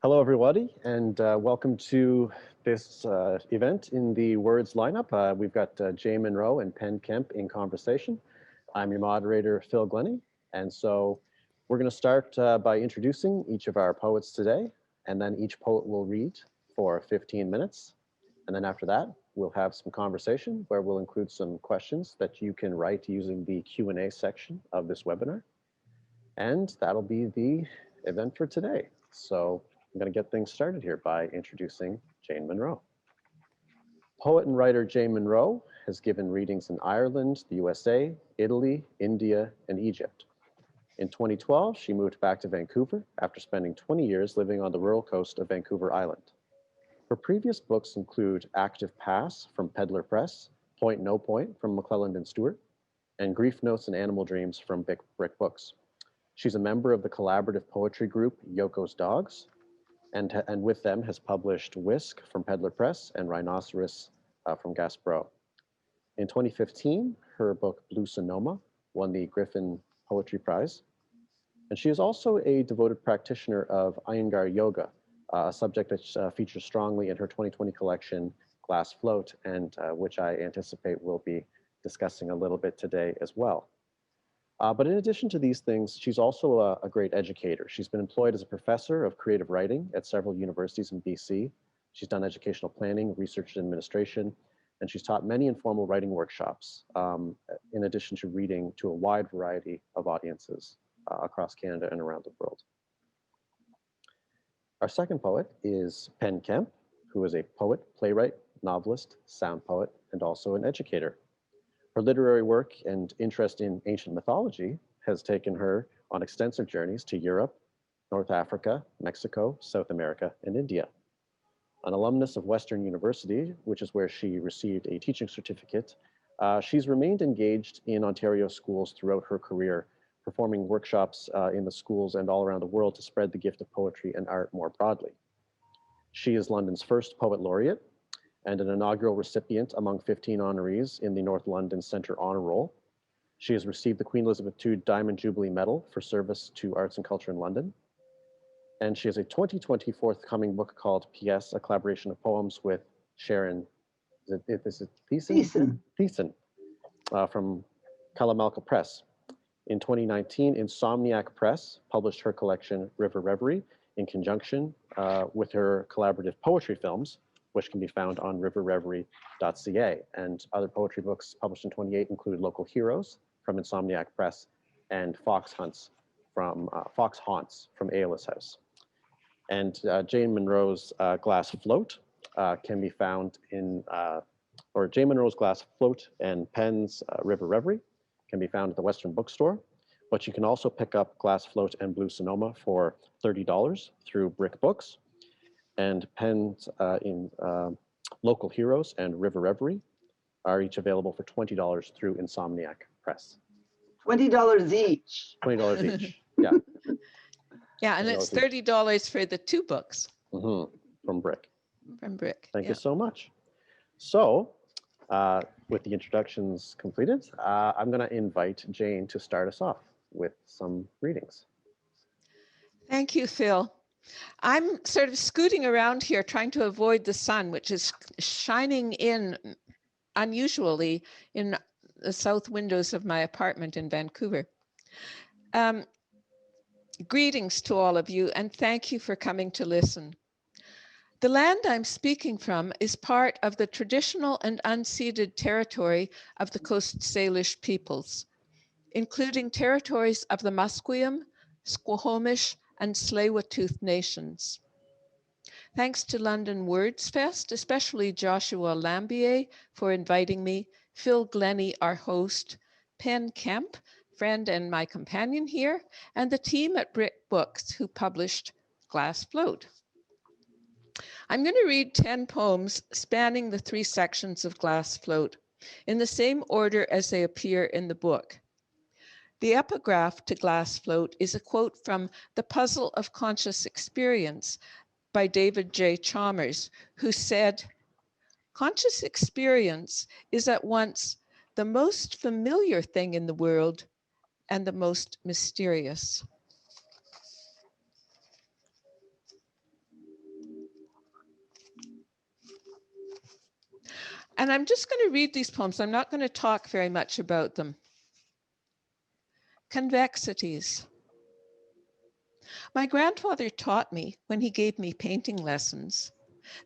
Hello, everybody, and welcome to this event in the Words lineup. We've got Jay Munro and Kemp in conversation. I'm your moderator, Phil Glennie, and so we're going to start by introducing each of our poets today, and then each poet will read for 15 minutes. And then after that, we'll have some conversation where we'll include some questions that you can write using the Q&A section of this webinar. And that'll be the event for today. So I'm going to get things started here by introducing Jane Munro. Poet and writer Jane Munro has given readings in Ireland, the USA, Italy, India, and Egypt. In 2012, she moved back to Vancouver after spending 20 years living on the rural coast of Vancouver Island. Her previous books include Active Pass from Peddler Press, Point No Point from McClelland and Stewart, and Grief Notes and Animal Dreams from Brick Books. She's a member of the collaborative poetry group Yoko's Dogs, and with them has published Whisk from Peddler Press and Rhinoceros from Gasbro. In 2015, her book Blue Sonoma won the Griffin Poetry Prize. And she is also a devoted practitioner of Iyengar Yoga, a subject that features strongly in her 2020 collection, Glass Float, and which I anticipate we'll be discussing a little bit today as well. But in addition to these things, she's also a great educator. She's been employed as a professor of creative writing at several universities in BC. She's done educational planning, research and administration, and she's taught many informal writing workshops, in addition to reading to a wide variety of audiences across Canada and around the world. Our second poet is Kemp, who is a poet, playwright, novelist, sound poet, and also an educator. Her literary work and interest in ancient mythology has taken her on extensive journeys to Europe, North Africa, Mexico, South America, and India. An alumnus of Western University, which is where she received a teaching certificate, she's remained engaged in Ontario schools throughout her career, performing workshops in the schools and all around the world to spread the gift of poetry and art more broadly. She is London's first poet laureate and an inaugural recipient among 15 honorees in the North London Centre Honour Roll. She has received the Queen Elizabeth II Diamond Jubilee Medal for service to arts and culture in London. And she has a 2020 forthcoming book called P.S., a collaboration of poems with Sharon, is it Thiessen? Thiessen, from Kalamalka Press. In 2019, Insomniac Press published her collection River Reverie in conjunction with her collaborative poetry films, which can be found on riverreverie.ca. And other poetry books published in 2028 include Local Heroes from Insomniac Press and Fox Haunts from Aeolus House. And Jane Munro's Glass Float can be found in, or Jane Munro's Glass Float and Penn's River Reverie can be found at the Western Bookstore. But you can also pick up Glass Float and Blue Sonoma for $30 through Brick Books. And Penn's in Local Heroes and River Reverie are each available for $20 through Insomniac Press. $20 each. $20 each, yeah. Yeah, and it's $30 for the two books. From Brick. From Brick. Thank you so much. So, with the introductions completed, I'm going to invite Jane to start us off with some readings. Thank you, Phil. I'm sort of scooting around here trying to avoid the sun, which is shining in unusually in the south windows of my apartment in Vancouver. Greetings to all of you, and thank you for coming to listen. The land I'm speaking from is part of the traditional and unceded territory of the Coast Salish peoples, including territories of the Musqueam, Squamish, and Tsleil-Waututh nations. Thanks to London Words Fest, especially Joshua Lambier for inviting me, Phil Glennie, our host, Kemp, friend and my companion here, and the team at Brick Books who published Glass Float. I'm going to read 10 poems spanning the 3 sections of Glass Float in the same order as they appear in the book. The epigraph to Glass Float is a quote from The Puzzle of Conscious Experience by David J. Chalmers, who said, "Conscious experience is at once the most familiar thing in the world and the most mysterious." And I'm just going to read these poems. I'm not going to talk very much about them. Convexities. My grandfather taught me, when he gave me painting lessons,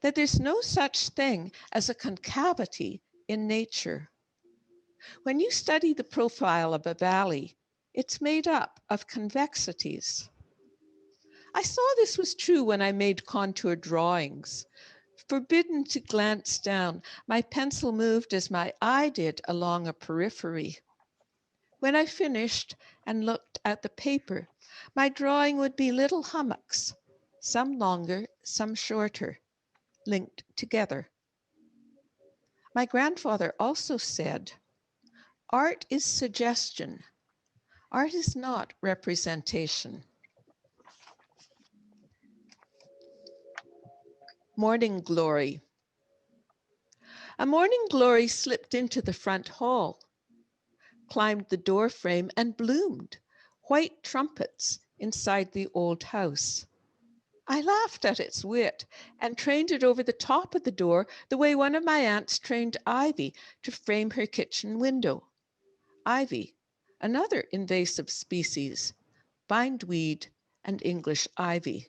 that there's no such thing as a concavity in nature. When you study the profile of a valley, it's made up of convexities. I saw this was true when I made contour drawings. Forbidden to glance down, my pencil moved as my eye did along a periphery. When I finished and looked at the paper, my drawing would be little hummocks, some longer, some shorter, linked together. My grandfather also said, art is suggestion. Art is not representation. Morning glory. A morning glory slipped into the front hall, climbed the door frame and bloomed, white trumpets inside the old house. I laughed at its wit and trained it over the top of the door the way one of my aunts trained ivy to frame her kitchen window. Ivy, another invasive species, bindweed and English ivy.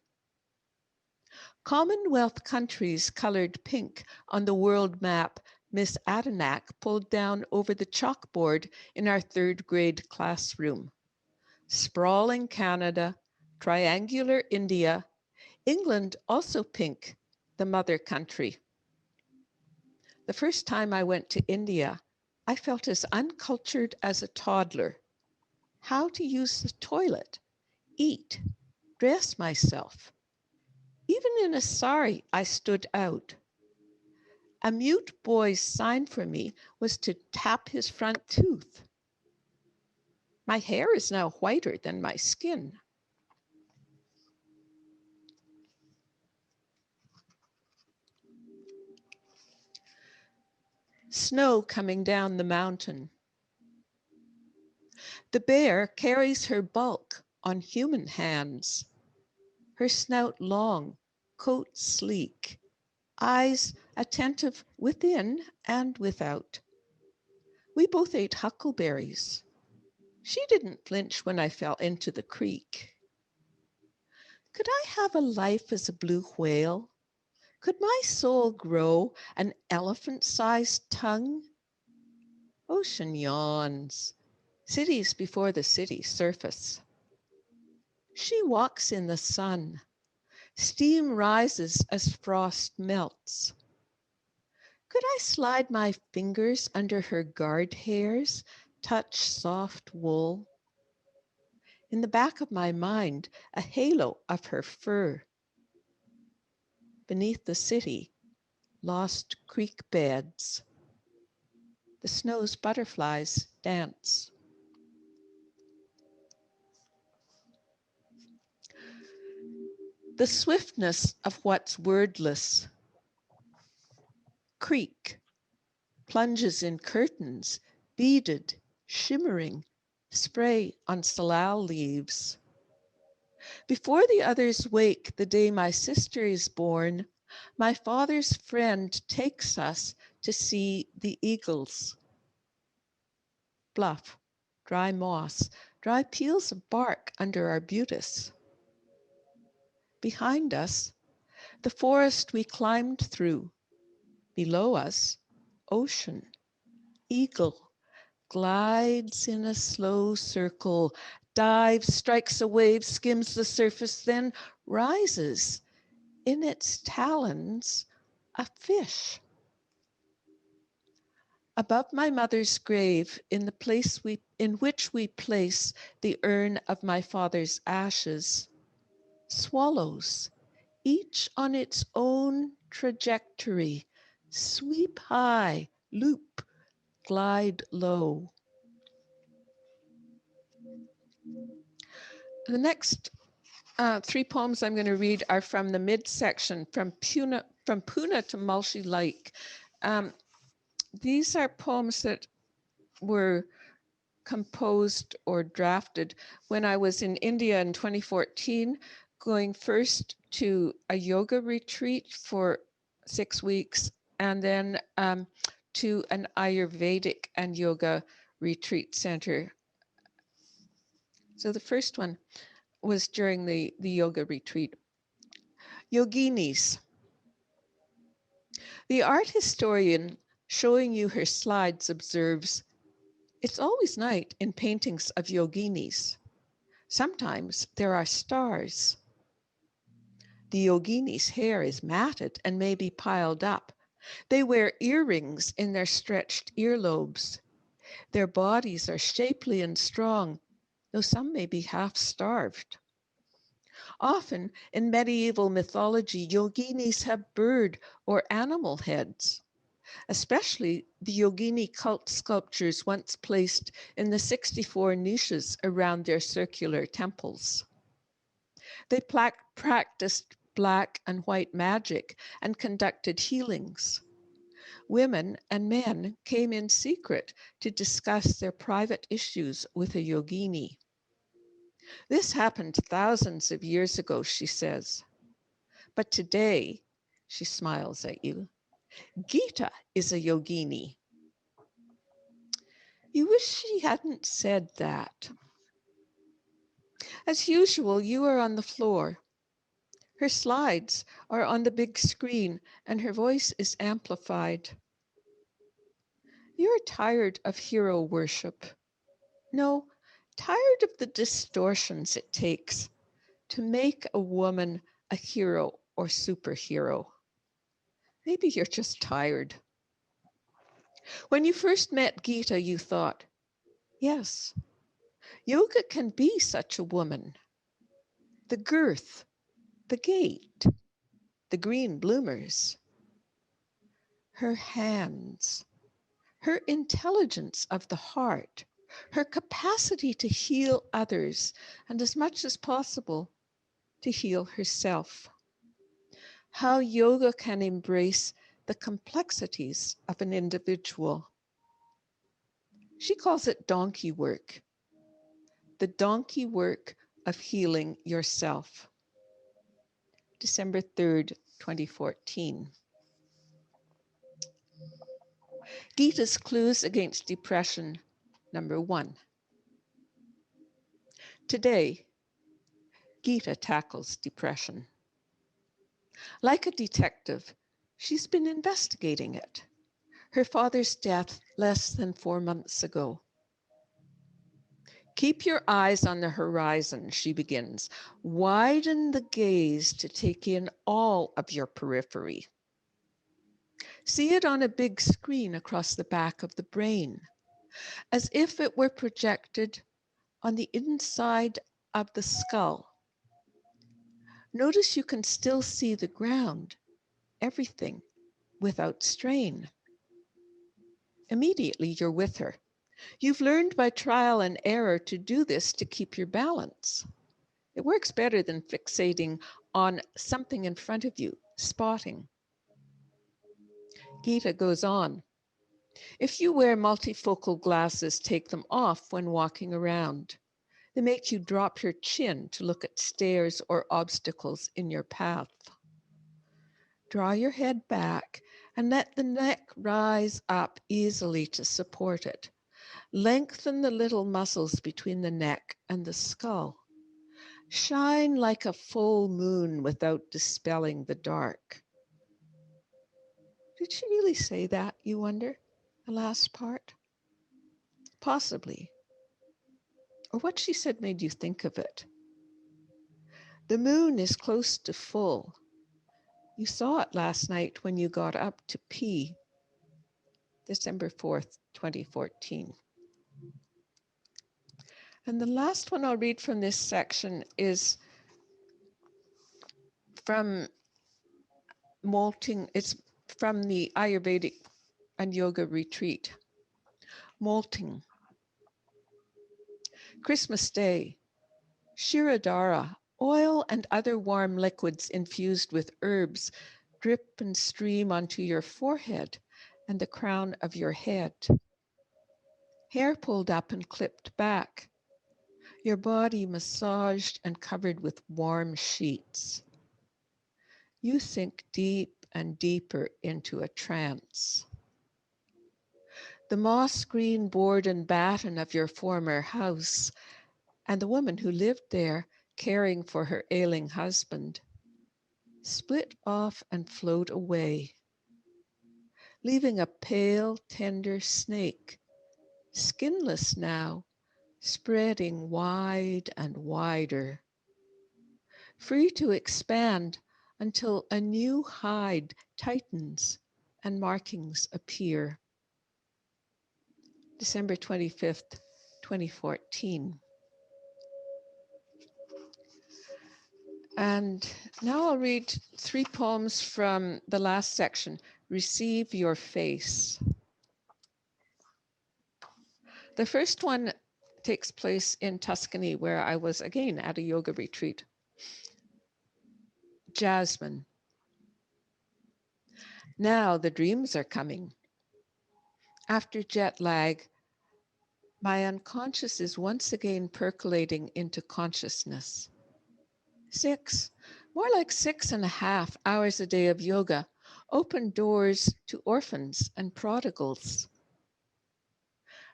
Commonwealth countries colored pink on the world map Miss Adenak pulled down over the chalkboard in our third grade classroom. Sprawling Canada, triangular India, England also pink, the mother country. The first time I went to India, I felt as uncultured as a toddler. How to use the toilet, eat, dress myself. Even in a sari, I stood out. A mute boy's sign for me was to tap his front tooth. My hair is now whiter than my skin. Snow coming down the mountain. The bear carries her bulk on human hands. Her snout long, coat sleek, eyes attentive within and without. We both ate huckleberries. She didn't flinch when I fell into the creek. Could I have a life as a blue whale? Could my soul grow an elephant-sized tongue? Ocean yawns, cities before the city surface. She walks in the sun. Steam rises as frost melts. Could I slide my fingers under her guard hairs, touch soft wool? In the back of my mind, a halo of her fur. Beneath the city, lost creek beds. The snow's butterflies dance. The swiftness of what's wordless. Creek plunges in curtains, beaded, shimmering, spray on salal leaves. Before the others wake the day my sister is born, my father's friend takes us to see the eagles. Bluff, dry moss, dry peels of bark under arbutus. Behind us, the forest we climbed through. Below us, ocean, eagle, glides in a slow circle, dives, strikes a wave, skims the surface, then rises. In its talons, a fish. Above my mother's grave, in the place in which we place the urn of my father's ashes, swallows, each on its own trajectory, sweep high, loop, glide low. The next three poems I'm going to read are from the midsection, from Puna to Mulshy Lake. These are poems that were composed or drafted when I was in India in 2014, going first to a yoga retreat for 6 weeks and then to an Ayurvedic and yoga retreat center. So the first one was during the yoga retreat. Yoginis. The art historian showing you her slides observes, it's always night in paintings of yoginis. Sometimes there are stars. The yogini's hair is matted and may be piled up. They wear earrings in their stretched earlobes. Their bodies are shapely and strong, though some may be half starved. Often in medieval mythology, yoginis have bird or animal heads. Especially the yogini cult sculptures once placed in the 64 niches around their circular temples. They practiced black and white magic and conducted healings. Women and men came in secret to discuss their private issues with a yogini. This happened thousands of years ago, she says. But today, she smiles at you, Gita is a yogini. You wish she hadn't said that. As usual, you are on the floor. Her slides are on the big screen and her voice is amplified. You're tired of hero worship. No, tired of the distortions it takes to make a woman a hero or superhero. Maybe you're just tired. When you first met Gita, you thought, yes, yoga can be such a woman. The girth, the gait, the green bloomers, her hands, her intelligence of the heart, her capacity to heal others, and as much as possible, to heal herself. How yoga can embrace the complexities of an individual. She calls it donkey work, the donkey work of healing yourself. December 3rd, 2014. Gita's clues against depression, number 1. Today, Gita tackles depression. Like a detective, she's been investigating it. Her father's death less than 4 months ago. Keep your eyes on the horizon, she begins. Widen the gaze to take in all of your periphery. See it on a big screen across the back of the brain, as if it were projected on the inside of the skull. Notice you can still see the ground, everything, without strain. Immediately you're with her. You've learned by trial and error to do this to keep your balance. It works better than fixating on something in front of you, spotting. Gita goes on. If you wear multifocal glasses, take them off when walking around. They make you drop your chin to look at stairs or obstacles in your path. Draw your head back and let the neck rise up easily to support it. Lengthen the little muscles between the neck and the skull. Shine like a full moon without dispelling the dark. Did she really say that, you wonder, the last part? Possibly. Or what she said made you think of it. The moon is close to full. You saw it last night when you got up to pee. December 4th, 2014. And the last one I'll read from this section is from molting. It's from the Ayurvedic and Yoga retreat. Molting. Christmas Day. Shirodhara, oil and other warm liquids infused with herbs drip and stream onto your forehead and the crown of your head. Hair pulled up and clipped back. Your body massaged and covered with warm sheets. You sink deep and deeper into a trance. the moss green board and batten of your former house, and the woman who lived there caring for her ailing husband, split off and float away, leaving a pale, tender snake, skinless now, spreading wide and wider, free to expand until a new hide tightens and markings appear. December 25th, 2014. And now I'll read 3 poems from the last section, Receive Your Face. The first one takes place in Tuscany, where I was again at a yoga retreat. Jasmine. Now the dreams are coming. After jet lag, my unconscious is once again percolating into consciousness. 6, more like 6.5 hours a day of yoga, open doors to orphans and prodigals.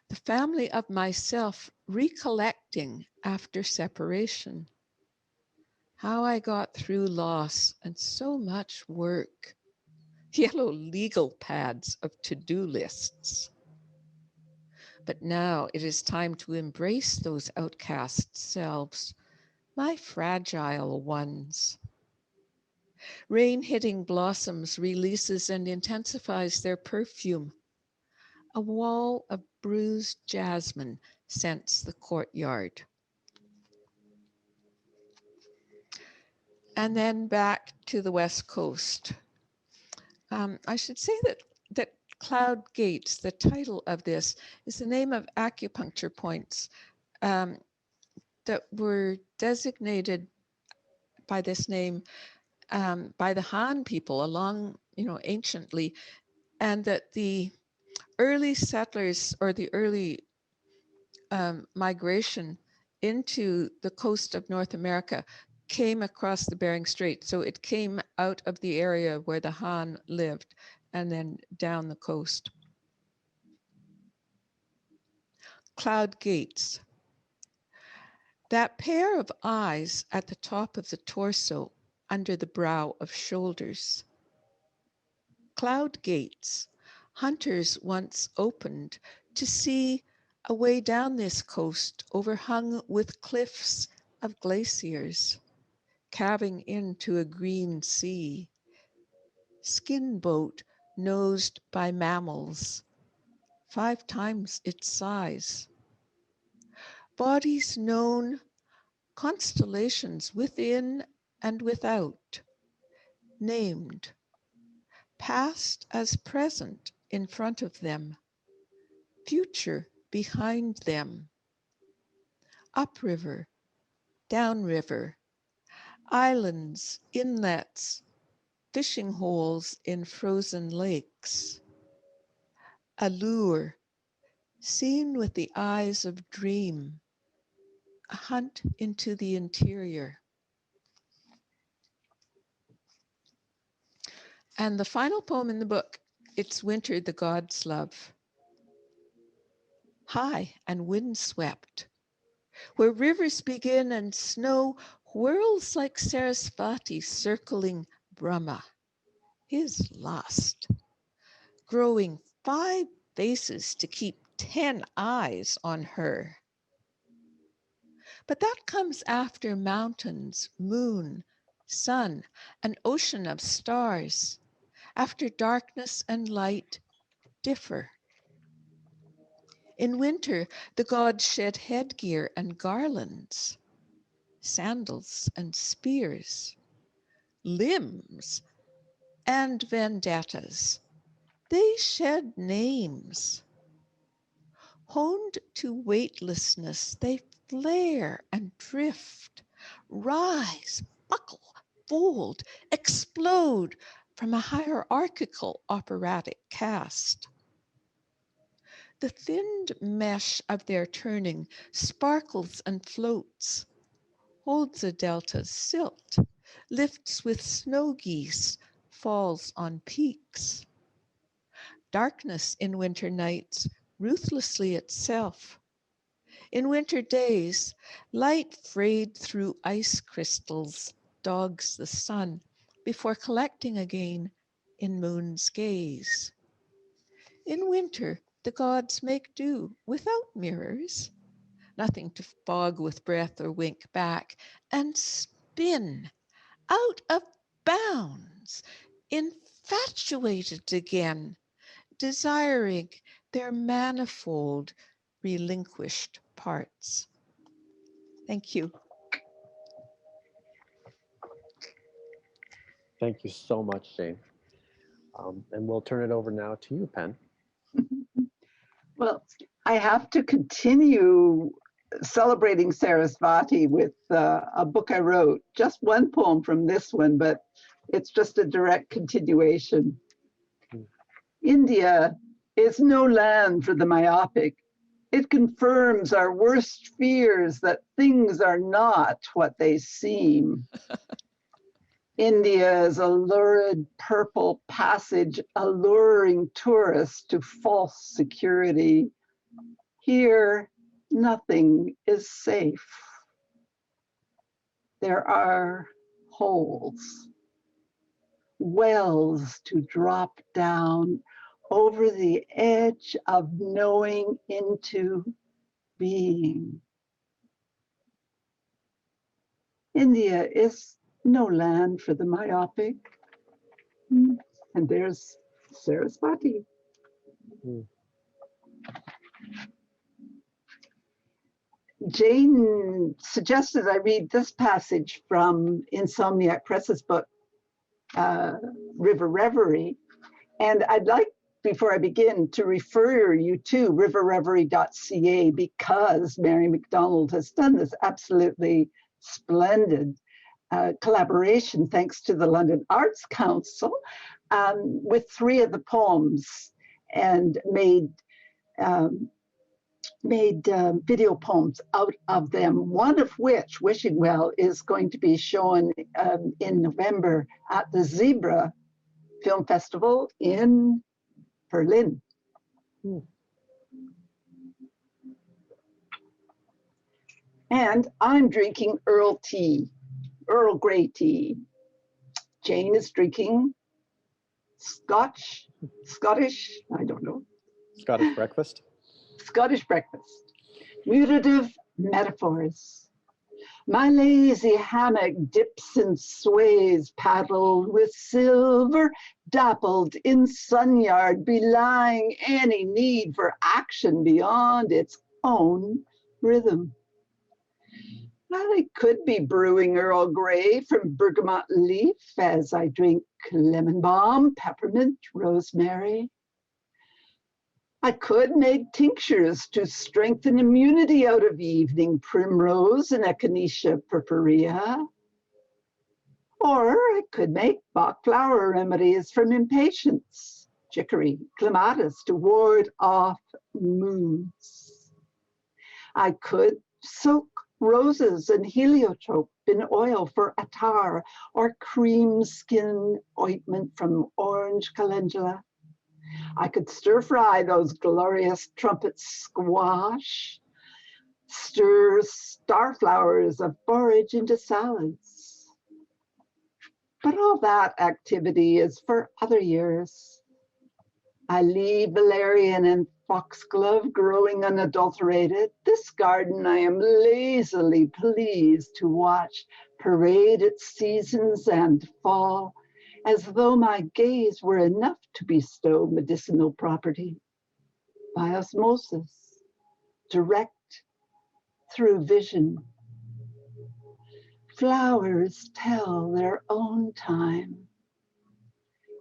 The family of myself recollecting after separation. How I got through loss and so much work. Yellow legal pads of to-do lists. But now it is time to embrace those outcast selves, my fragile ones. Rain hitting blossoms releases and intensifies their perfume. A wall of bruised jasmine scents the courtyard. And then back to the West Coast. I should say that Cloud Gates, the title of this, is the name of acupuncture points that were designated by this name by the Han people along, anciently, and that the early settlers or the early migration into the coast of North America came across the Bering Strait. So it came out of the area where the Han lived and then down the coast. Cloud Gates. That pair of eyes at the top of the torso under the brow of shoulders. Cloud gates, hunters once opened to see a way down this coast overhung with cliffs of glaciers, calving into a green sea. Skin boat nosed by mammals, 5 times its size. Bodies known, constellations within and without, named, past as present in front of them, future behind them, upriver, downriver, islands, inlets, fishing holes in frozen lakes. Allure, seen with the eyes of dream, a hunt into the interior. And the final poem in the book, It's Winter, the Gods Love. High and windswept, where rivers begin and snow whirls like Sarasvati circling Brahma, his lust, growing 5 faces to keep 10 eyes on her. But that comes after mountains, moon, sun, an ocean of stars, after darkness and light differ. In winter, the gods shed headgear and garlands, sandals and spears, limbs and vendettas. They shed names. Honed to weightlessness, they flare and drift, rise, buckle, fold, explode from a hierarchical operatic cast. The thinned mesh of their turning sparkles and floats, holds a delta's silt, lifts with snow geese, falls on peaks. Darkness in winter nights ruthlessly itself. In winter days, light frayed through ice crystals dogs the sun before collecting again in moon's gaze. In winter, the gods make do without mirrors, nothing to fog with breath or wink back, and spin out of bounds, infatuated again, desiring their manifold relinquished parts. Thank you. Thank you so much, Jane. And we'll turn it over now to you, Pen. Well, I have to continue celebrating Sarasvati with a book I wrote, just one poem from this one, but it's just a direct continuation. India is no land for the myopic. It confirms our worst fears that things are not what they seem. India is a lurid purple passage, alluring tourists to false security. Here, nothing is safe. There are holes, wells to drop down over the edge of knowing into being. India is no land for the myopic. And there's Sarasvati. Jane suggested I read this passage from Insomniac Press's book, River Reverie. And I'd like, before I begin, to refer you to riverreverie.ca because Mary McDonald has done this absolutely splendid collaboration, thanks to the London Arts Council, with 3 of the poems, and made video poems out of them, one of which, Wishing Well, is going to be shown in November at the Zebra Film Festival in Berlin. And I'm drinking Earl Grey tea. Jane is drinking Scottish, I don't know. Scottish breakfast. Scottish breakfast. Mutative metaphors. My lazy hammock dips and sways, paddled with silver, dappled in sunyard, belying any need for action beyond its own rhythm. I could be brewing Earl Grey from bergamot leaf as I drink lemon balm, peppermint, rosemary. I could make tinctures to strengthen immunity out of evening primrose and echinacea purpurea. Or I could make Bach flower remedies from impatience, chicory, clematis to ward off moods. I could soak roses and heliotrope in oil for attar, or cream skin ointment from orange calendula. I could stir fry those glorious trumpet squash, stir starflowers of borage into salads. But all that activity is for other years. I leave valerian and foxglove growing unadulterated. This garden I am lazily pleased to watch parade its seasons and fall, as though my gaze were enough to bestow medicinal property. By osmosis, direct through vision. Flowers tell their own time.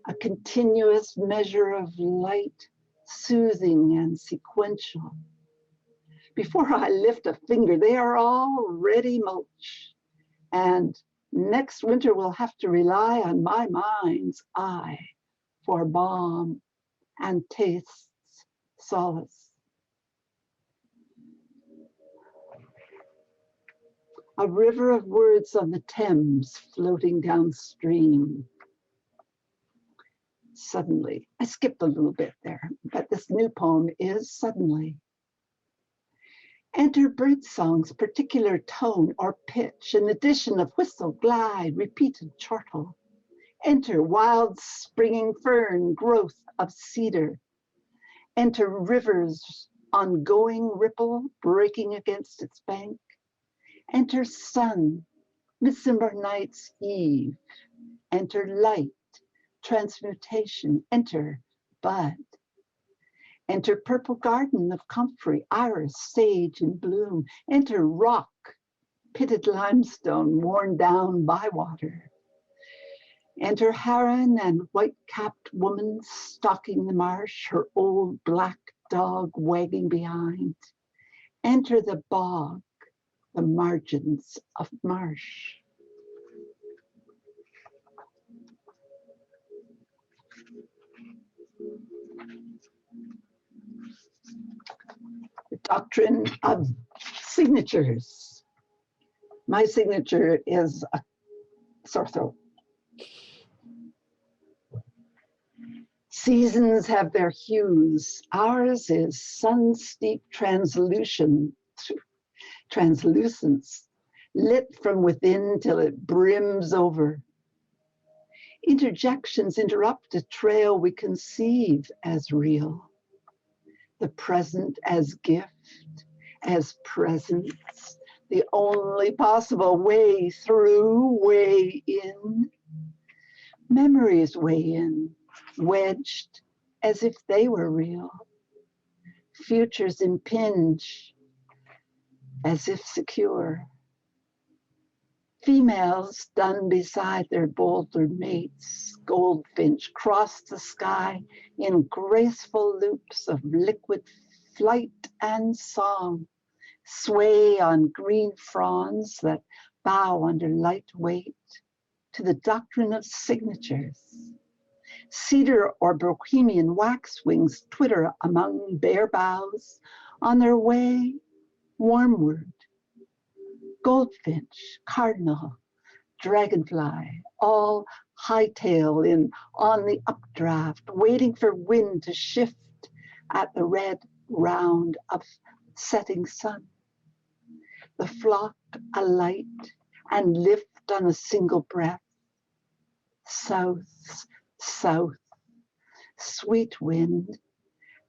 A continuous measure of light, soothing and sequential. Before I lift a finger, they are already mulch. And next winter will have to rely on my mind's eye for balm and taste's solace. A river of words on the Thames floating downstream. Suddenly. I skipped a little bit there, but this new poem is suddenly. Enter birdsong's particular tone or pitch, an addition of whistle, glide, repeated chortle. Enter wild springing fern, growth of cedar. Enter rivers, ongoing ripple breaking against its bank. Enter sun, midsummer night's eve. Enter light, transmutation. Enter bud. Enter purple garden of comfrey, iris, sage in bloom. Enter rock, pitted limestone worn down by water. Enter heron and white-capped woman stalking the marsh, her old black dog wagging behind. Enter the bog, the margins of marsh. The doctrine of signatures. My signature is a sore throat. Seasons have their hues. Ours is sun-steeped translucence, lit from within till it brims over. Interjections interrupt a trail we conceive as real. The present as gift, as presence, the only possible way through, way in. Memories weigh in, wedged as if they were real. Futures impinge as if secure. Females done beside their bolder mates, goldfinch cross the sky in graceful loops of liquid flight and song, sway on green fronds that bow under light weight to the doctrine of signatures. Cedar or bohemian waxwings twitter among bare boughs on their way warmward. Goldfinch, cardinal, dragonfly, all hightail in on the updraft, waiting for wind to shift at the red round of setting sun. The flock alight and lift on a single breath. South, south, sweet wind,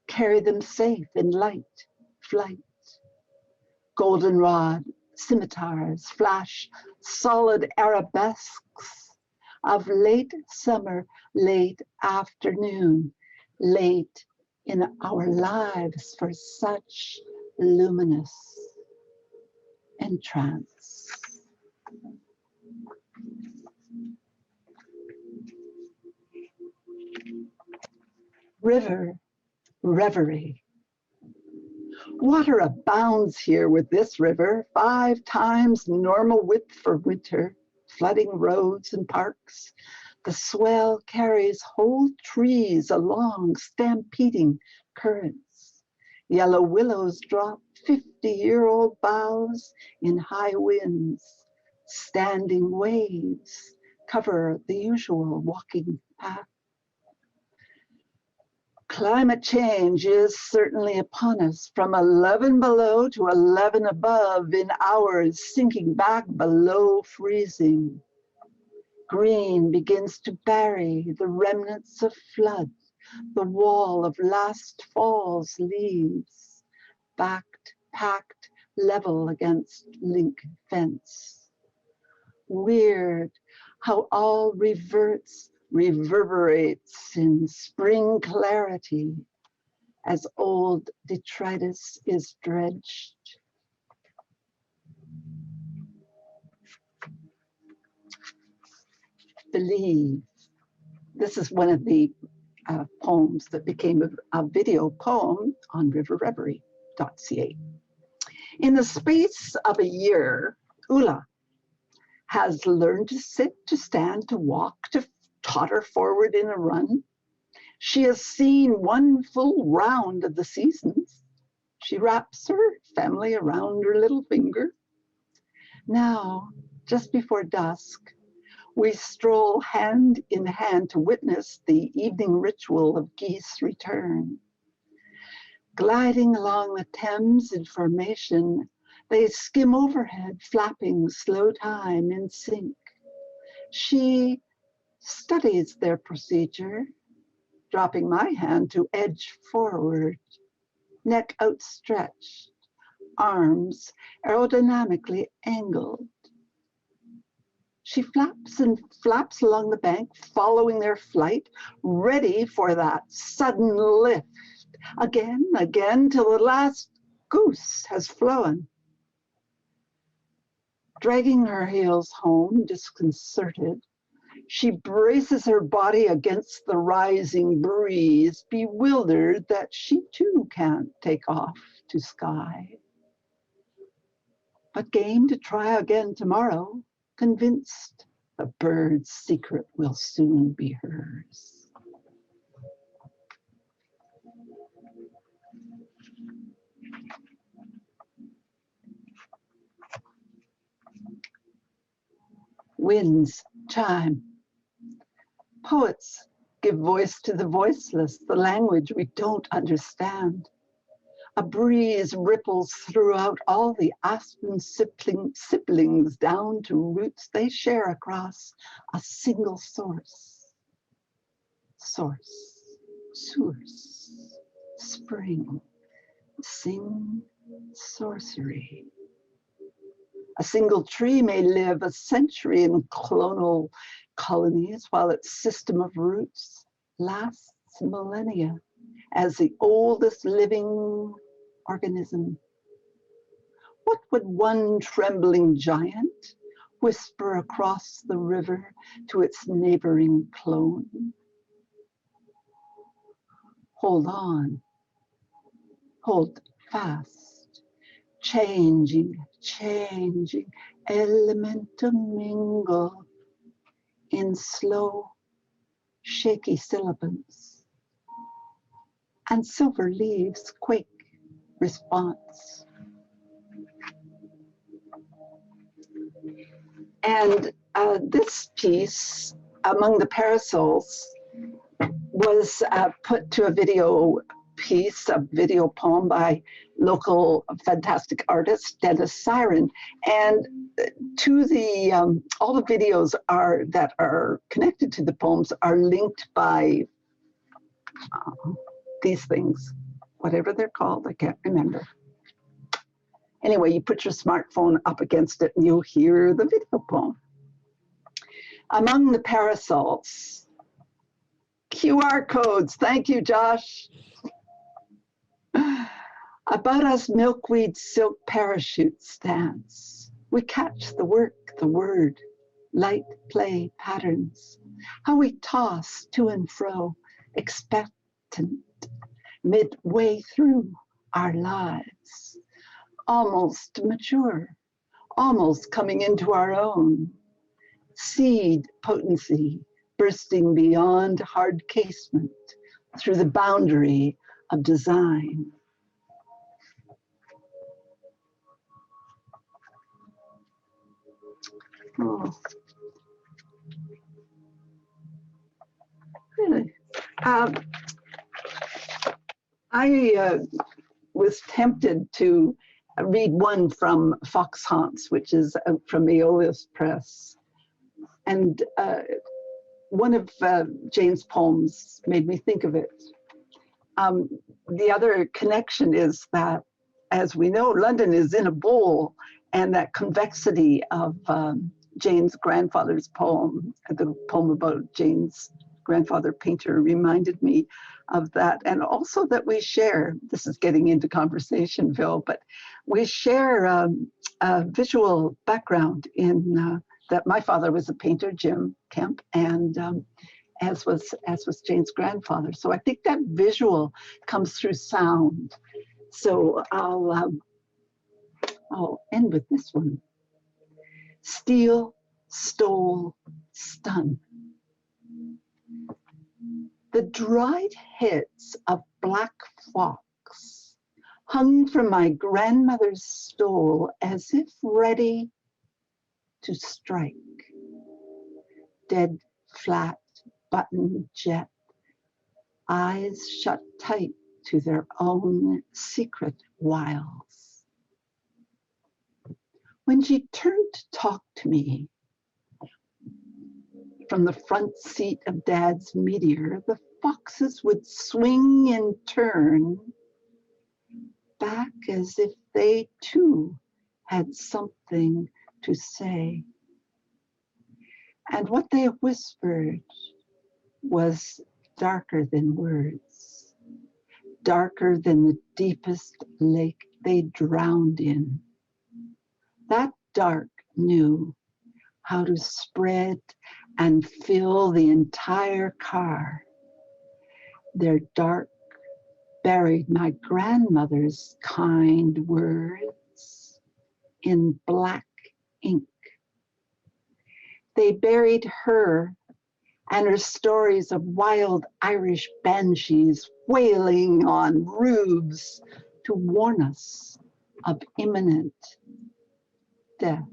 carry them safe in light flight. Goldenrod, scimitars flash solid arabesques of late summer, late afternoon, late in our lives for such luminous entrance. River, reverie. Water abounds here with this river, 5 times normal width for winter, flooding roads and parks. The swell carries whole trees along, stampeding currents. Yellow willows drop 50-year-old boughs in high winds. Standing waves cover the usual walking path. Climate change is certainly upon us, from 11 below to 11 above in hours, sinking back below freezing. Green begins to bury the remnants of flood, the wall of last fall's leaves, packed level against link fence. Weird how all reverberates in spring clarity as old detritus is dredged. Believe. This is one of the poems that became a video poem on riverreverie.ca. In the space of a year, Ula has learned to sit, to stand, to walk, to totter forward in a run. She has seen one full round of the seasons. She wraps her family around her little finger. Now, just before dusk, We stroll hand in hand to witness the evening ritual of geese return. Gliding along the Thames in formation, they skim overhead, flapping slow time in sync. She studies their procedure, dropping my hand to edge forward, neck outstretched, arms aerodynamically angled. She flaps and flaps along the bank, following their flight, ready for that sudden lift. Again, till the last goose has flown. Dragging her heels home, disconcerted, she braces her body against the rising breeze, bewildered that she too can't take off to sky. But game to try again tomorrow, convinced the bird's secret will soon be hers. Winds chime. Poets give voice to the voiceless, the language we don't understand. A breeze ripples throughout all the aspen siblings down to roots they share across a single source. Source, source, spring, sing, sorcery. A single tree may live a century in clonal colonies while its system of roots lasts millennia as the oldest living organism. What would one trembling giant whisper across the river to its neighboring clone? Hold on, hold fast, changing, elementum mingle in slow, shaky syllables. And silver leaves quake response. And this piece, Among the Parasols, was put to a video piece, a video poem by local fantastic artist Dennis Siren. And to the all the videos that are connected to the poems are linked by these things, whatever they're called, I can't remember. Anyway, you put your smartphone up against it and you'll hear the video poem. Among the Parasols. QR codes, thank you, Josh. About us milkweed silk parachutes dance. We catch the work, the word, light, play, patterns. How we toss to and fro, expectant, midway through our lives. Almost mature, almost coming into our own. Seed potency bursting beyond hard casement through the boundary of design. Oh. Really? I was tempted to read one from Fox Haunts, which is from Aeolus Press. And one of Jane's poems made me think of it. The other connection is that, as we know, London is in a bowl, and that convexity of Jane's grandfather's poem, the poem about Jane's grandfather painter, reminded me of that. And also that we share, this is getting into conversation, Phil, but we share a visual background in that my father was a painter, Jim Kemp, and as was Jane's grandfather. So I think that visual comes through sound. So I'll end with this one. Steal, stole, stun. The dried heads of black fox hung from my grandmother's stole as if ready to strike. dead flat button jet, eyes shut tight to their own secret wiles. When she turned to talk to me from the front seat of Dad's Meteor, the foxes would swing and turn back as if they too had something to say. And what they whispered was darker than words, darker than the deepest lake they drowned in. That dark knew how to spread and fill the entire car. Their dark buried my grandmother's kind words in black ink. They buried her and her stories of wild Irish banshees wailing on roofs to warn us of imminent death.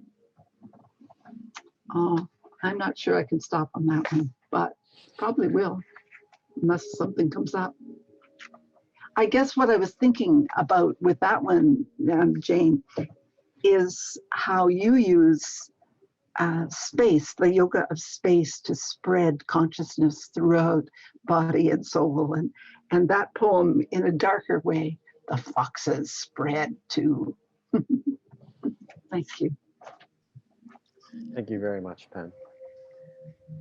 I'm not sure I can stop on that one, but probably will, unless something comes up. I guess what I was thinking about with that one, Jane, is how you use space, the yoga of space, to spread consciousness throughout body and soul. And that poem, in a darker way, the foxes spread too. Thank you. Thank you very much, Pen.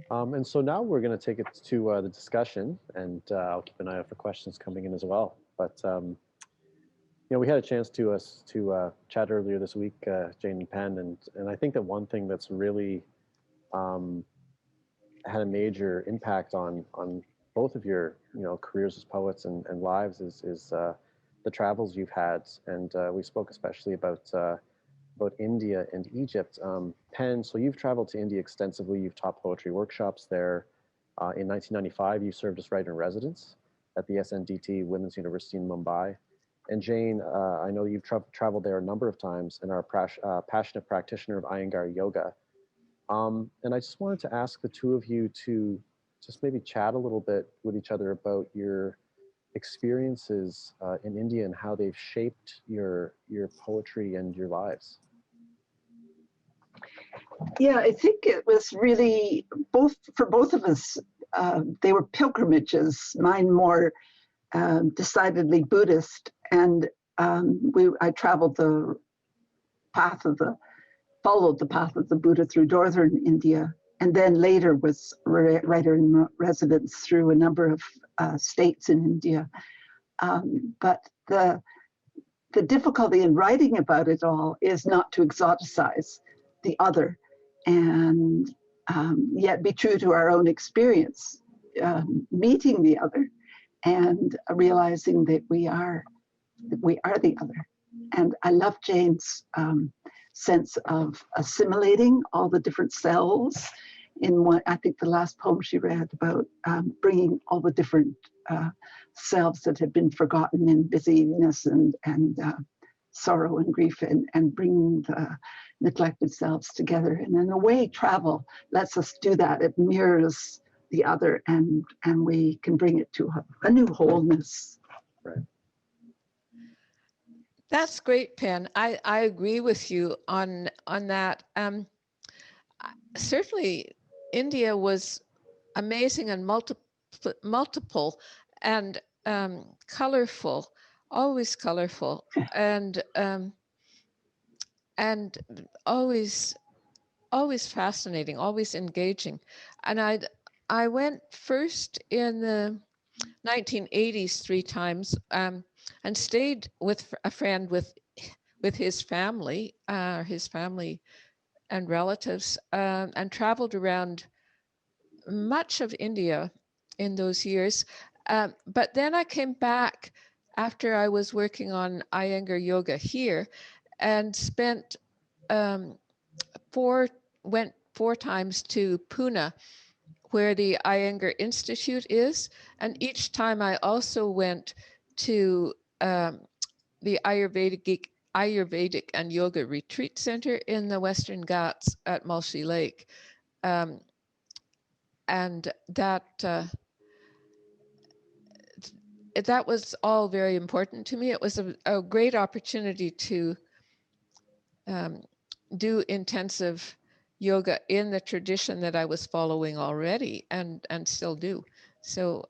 And so now we're going to take it to the discussion, and I'll keep an eye out for questions coming in as well. But you know, we had a chance to chat earlier this week, Jane and Pen, and I think that one thing that's really had a major impact on both of your careers as poets and lives is the travels you've had, and we spoke especially about India and Egypt. Pen, so you've traveled to India extensively. You've taught poetry workshops there. In 1995, you served as writer-in-residence at the SNDT Women's University in Mumbai. And Jane, I know you've traveled there a number of times and are a passionate practitioner of Iyengar yoga. And I just wanted to ask the two of you to just maybe chat a little bit with each other about your experiences in India and how they've shaped your poetry and your lives. Yeah, I think it was really for both of us. They were pilgrimages. Mine more decidedly Buddhist, and I traveled followed the path of the Buddha through northern India, and then later was writer in residence through a number of states in India. But the difficulty in writing about it all is not to exoticize the other, and yet be true to our own experience, meeting the other, and realizing that we are the other. And I love Jane's sense of assimilating all the different selves in what I think the last poem she read about bringing all the different selves that had been forgotten in busyness and sorrow and grief, and bringing the neglected selves together. And in a way, travel lets us do that. It mirrors the other, and we can bring it to a new wholeness. Right. That's great, Pen. I agree with you on that. Certainly, India was amazing and multiple and colorful, always colorful, and always fascinating, always engaging. And I went first in the 1980s 3 times, and stayed with a friend with his family and relatives, and traveled around much of India in those years. But then I came back after I was working on Iyengar yoga here, and went 4 times to Pune, where the Iyengar Institute is. And each time I also went to the Ayurvedic and Yoga Retreat Center in the Western Ghats at Mulshy Lake. and that was all very important to me. It was a great opportunity to do intensive yoga in the tradition that I was following already and still do. So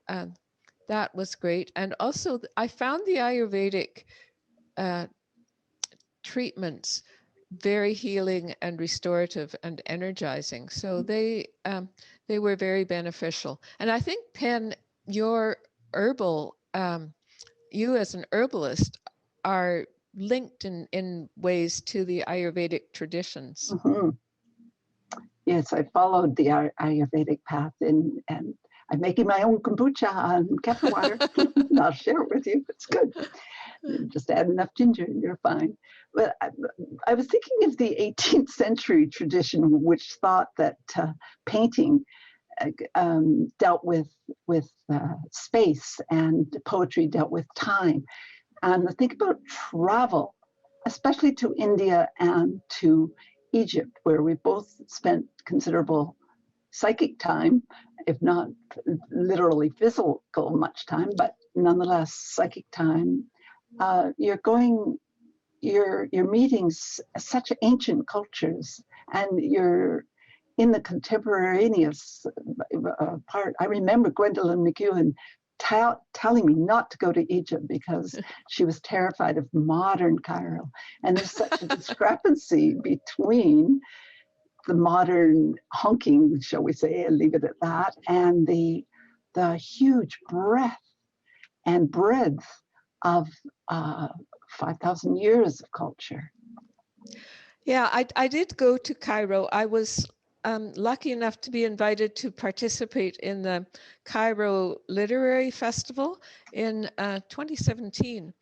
that was great. And also I found the Ayurvedic treatments very healing and restorative and energizing. So they were very beneficial. And I think, Pen, your herbal, you as an herbalist are linked in ways to the Ayurvedic traditions. Mm-hmm. Yes, I followed the Ayurvedic path, and I'm making my own kombucha on kettle water. And I'll share it with you. It's good. Just add enough ginger and you're fine. But I was thinking of the 18th century tradition, which thought that painting dealt with space, and poetry dealt with time. And I think about travel, especially to India and to Egypt, where we both spent considerable psychic time, if not literally physical much time, but nonetheless psychic time. You're meeting such ancient cultures, and you're in the contemporaneous part. I remember Gwendolyn McEwen telling me not to go to Egypt because she was terrified of modern Cairo. And there's such a discrepancy between the modern hunking, shall we say, and leave it at that, and the huge breadth and breadth of 5,000 years of culture. Yeah, I did go to Cairo. I was lucky enough to be invited to participate in the Cairo Literary Festival in 2017.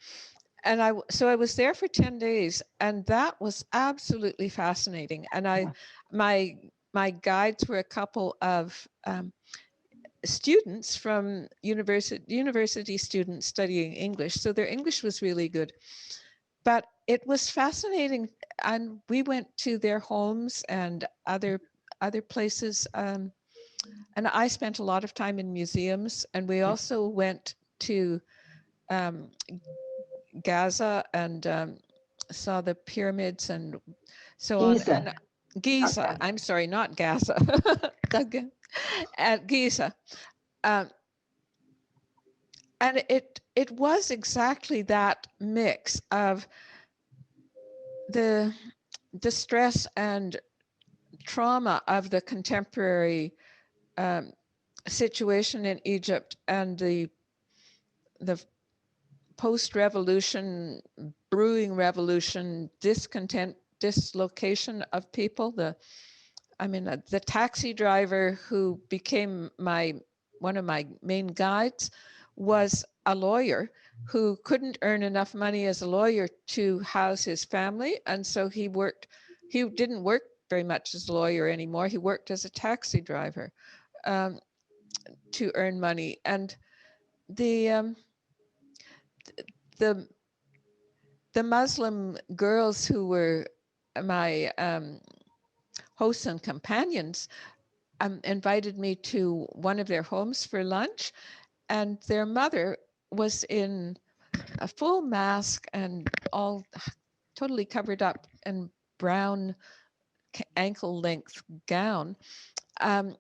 And so I was there for 10 days, and that was absolutely fascinating. And my guides were a couple of students from university students studying English. So their English was really good. But it was fascinating. And we went to their homes and other places. And I spent a lot of time in museums. And we also went to Gaza and saw the pyramids and so Giza. on. And Giza, Okay. I'm sorry, not Gaza. At Giza. And it was exactly that mix of the stress and trauma of the contemporary situation in Egypt and the post-revolution, brewing revolution, discontent, dislocation of people. The taxi driver who became one of my main guides was a lawyer who couldn't earn enough money as a lawyer to house his family. And so he didn't work very much as a lawyer anymore. He worked as a taxi driver to earn money. And the Muslim girls who were my hosts and companions invited me to one of their homes for lunch, and their mother was in a full mask and all totally covered up in brown ankle length gown. And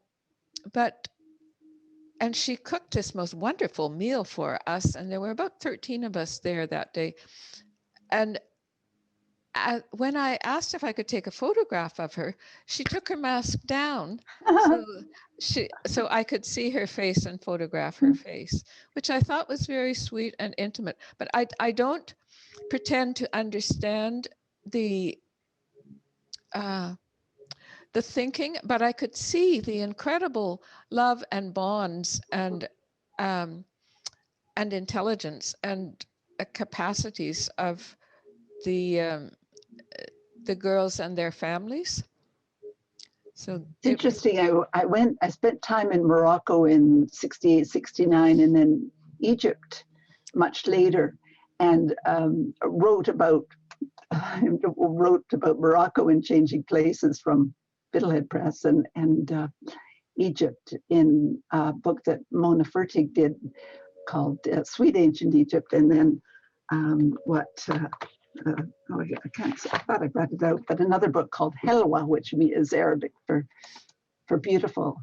she cooked this most wonderful meal for us, and there were about 13 of us there that day. And when I asked if I could take a photograph of her, she took her mask down so I could see her face and photograph her face, which I thought was very sweet and intimate. But I don't pretend to understand the thinking, but I could see the incredible love and bonds and intelligence and capacities of the girls and their families. So it's interesting. I spent time in Morocco in 68, 69, and then Egypt much later, and wrote about Morocco and Changing Places from Fiddlehead Press, and Egypt in a book that Mona Furtig did called Sweet Ancient Egypt, and then I can't say, I thought I brought it out, but another book called Helwa, which is Arabic for beautiful.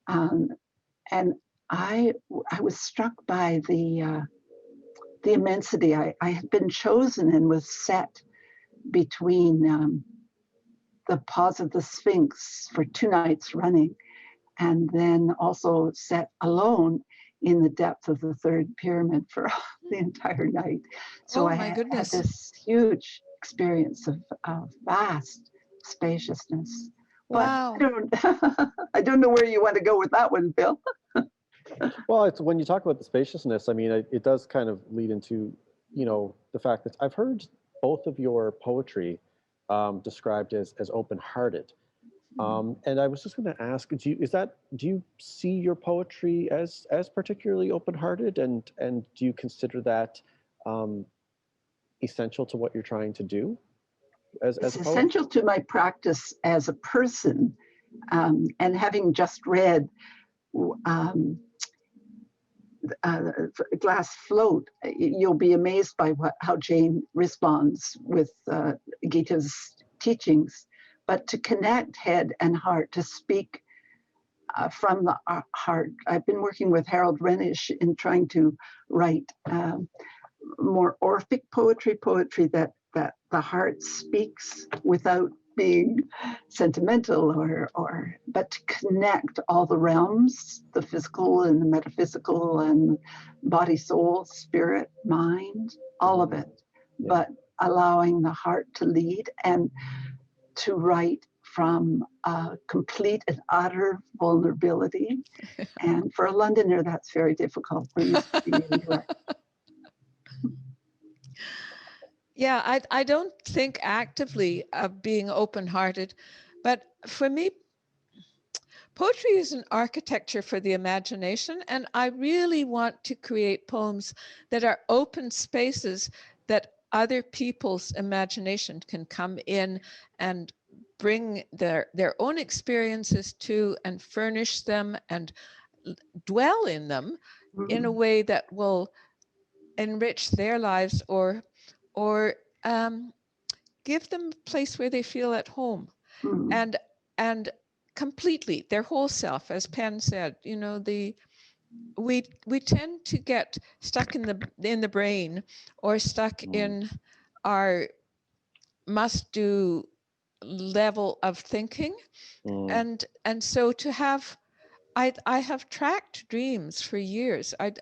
And I was struck by the immensity. I had been chosen and was set between the pause of the Sphinx for 2 nights running, and then also set alone in the depth of the third pyramid for the entire night. So I had this huge experience of vast spaciousness. Wow. But I don't know where you want to go with that one, Bill. Well, it's when you talk about the spaciousness, I mean, it does kind of lead into, the fact that I've heard both of your poetry described as open-hearted. And I was just going to ask, do you see your poetry as particularly open-hearted, and do you consider that essential to what you're trying to do as it's a poet? Essential to my practice as a person, and having just read Glass Float, you'll be amazed by how Jane responds with Gita's teachings. But to connect head and heart, to speak from the heart. I've been working with Harold Renish in trying to write more Orphic poetry that the heart speaks without being sentimental, but to connect all the realms, the physical and the metaphysical and body, soul, spirit, mind, all of it, but allowing the heart to lead, and to write from complete and utter vulnerability. And for a Londoner, that's very difficult. We're used to being indirect. Yeah, I don't think actively of being open-hearted, but for me, poetry is an architecture for the imagination, and I really want to create poems that are open spaces that other people's imagination can come in and bring their own experiences to, and furnish them and dwell in them in a way that will enrich their lives, or give them a place where they feel at home, and completely their whole self, as Penn said. We tend to get stuck in the brain, or stuck in our must-do level of thinking, and so to have, I have tracked dreams for years. I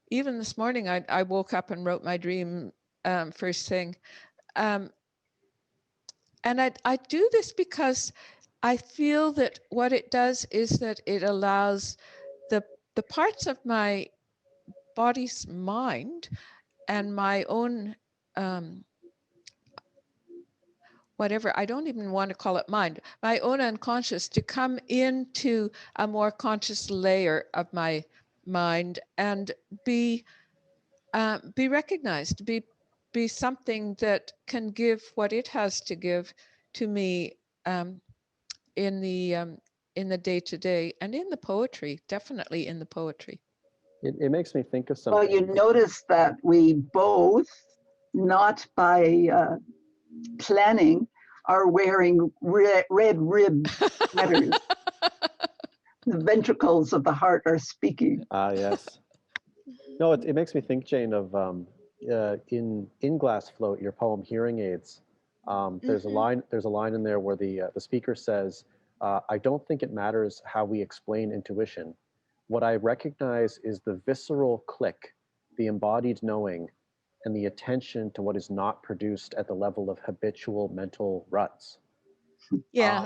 even this morning I woke up and wrote my dream first thing, and I do this because I feel that what it does is that it allows the parts of my body's mind and my own whatever, I don't even want to call it mind, my own unconscious, to come into a more conscious layer of my mind and be recognized, be something that can give what it has to give to me in the day-to-day, and in the poetry, definitely in the poetry. It makes me think of something. Well, you notice that we both, not by planning, are wearing red rib sweaters. The ventricles of the heart are speaking. Yes. No, it makes me think, Jane, of in Glass Float, your poem "Hearing Aids." There's a line in there where the speaker says, "I don't think it matters how we explain intuition. What I recognize is the visceral click, the embodied knowing, and the attention to what is not produced at the level of habitual mental ruts." Yeah.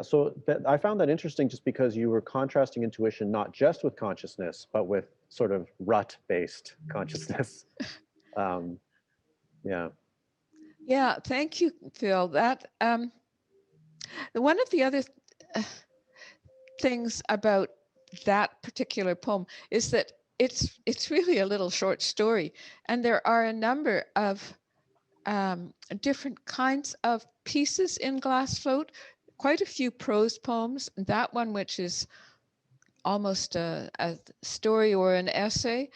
So I found that interesting, just because you were contrasting intuition not just with consciousness, but with sort of rut-based consciousness. Yeah, thank you, Phil. That one of the other things about that particular poem is that it's really a little short story, and there are a number of different kinds of pieces in Glass Float, quite a few prose poems. That one, which is almost a story or an essay,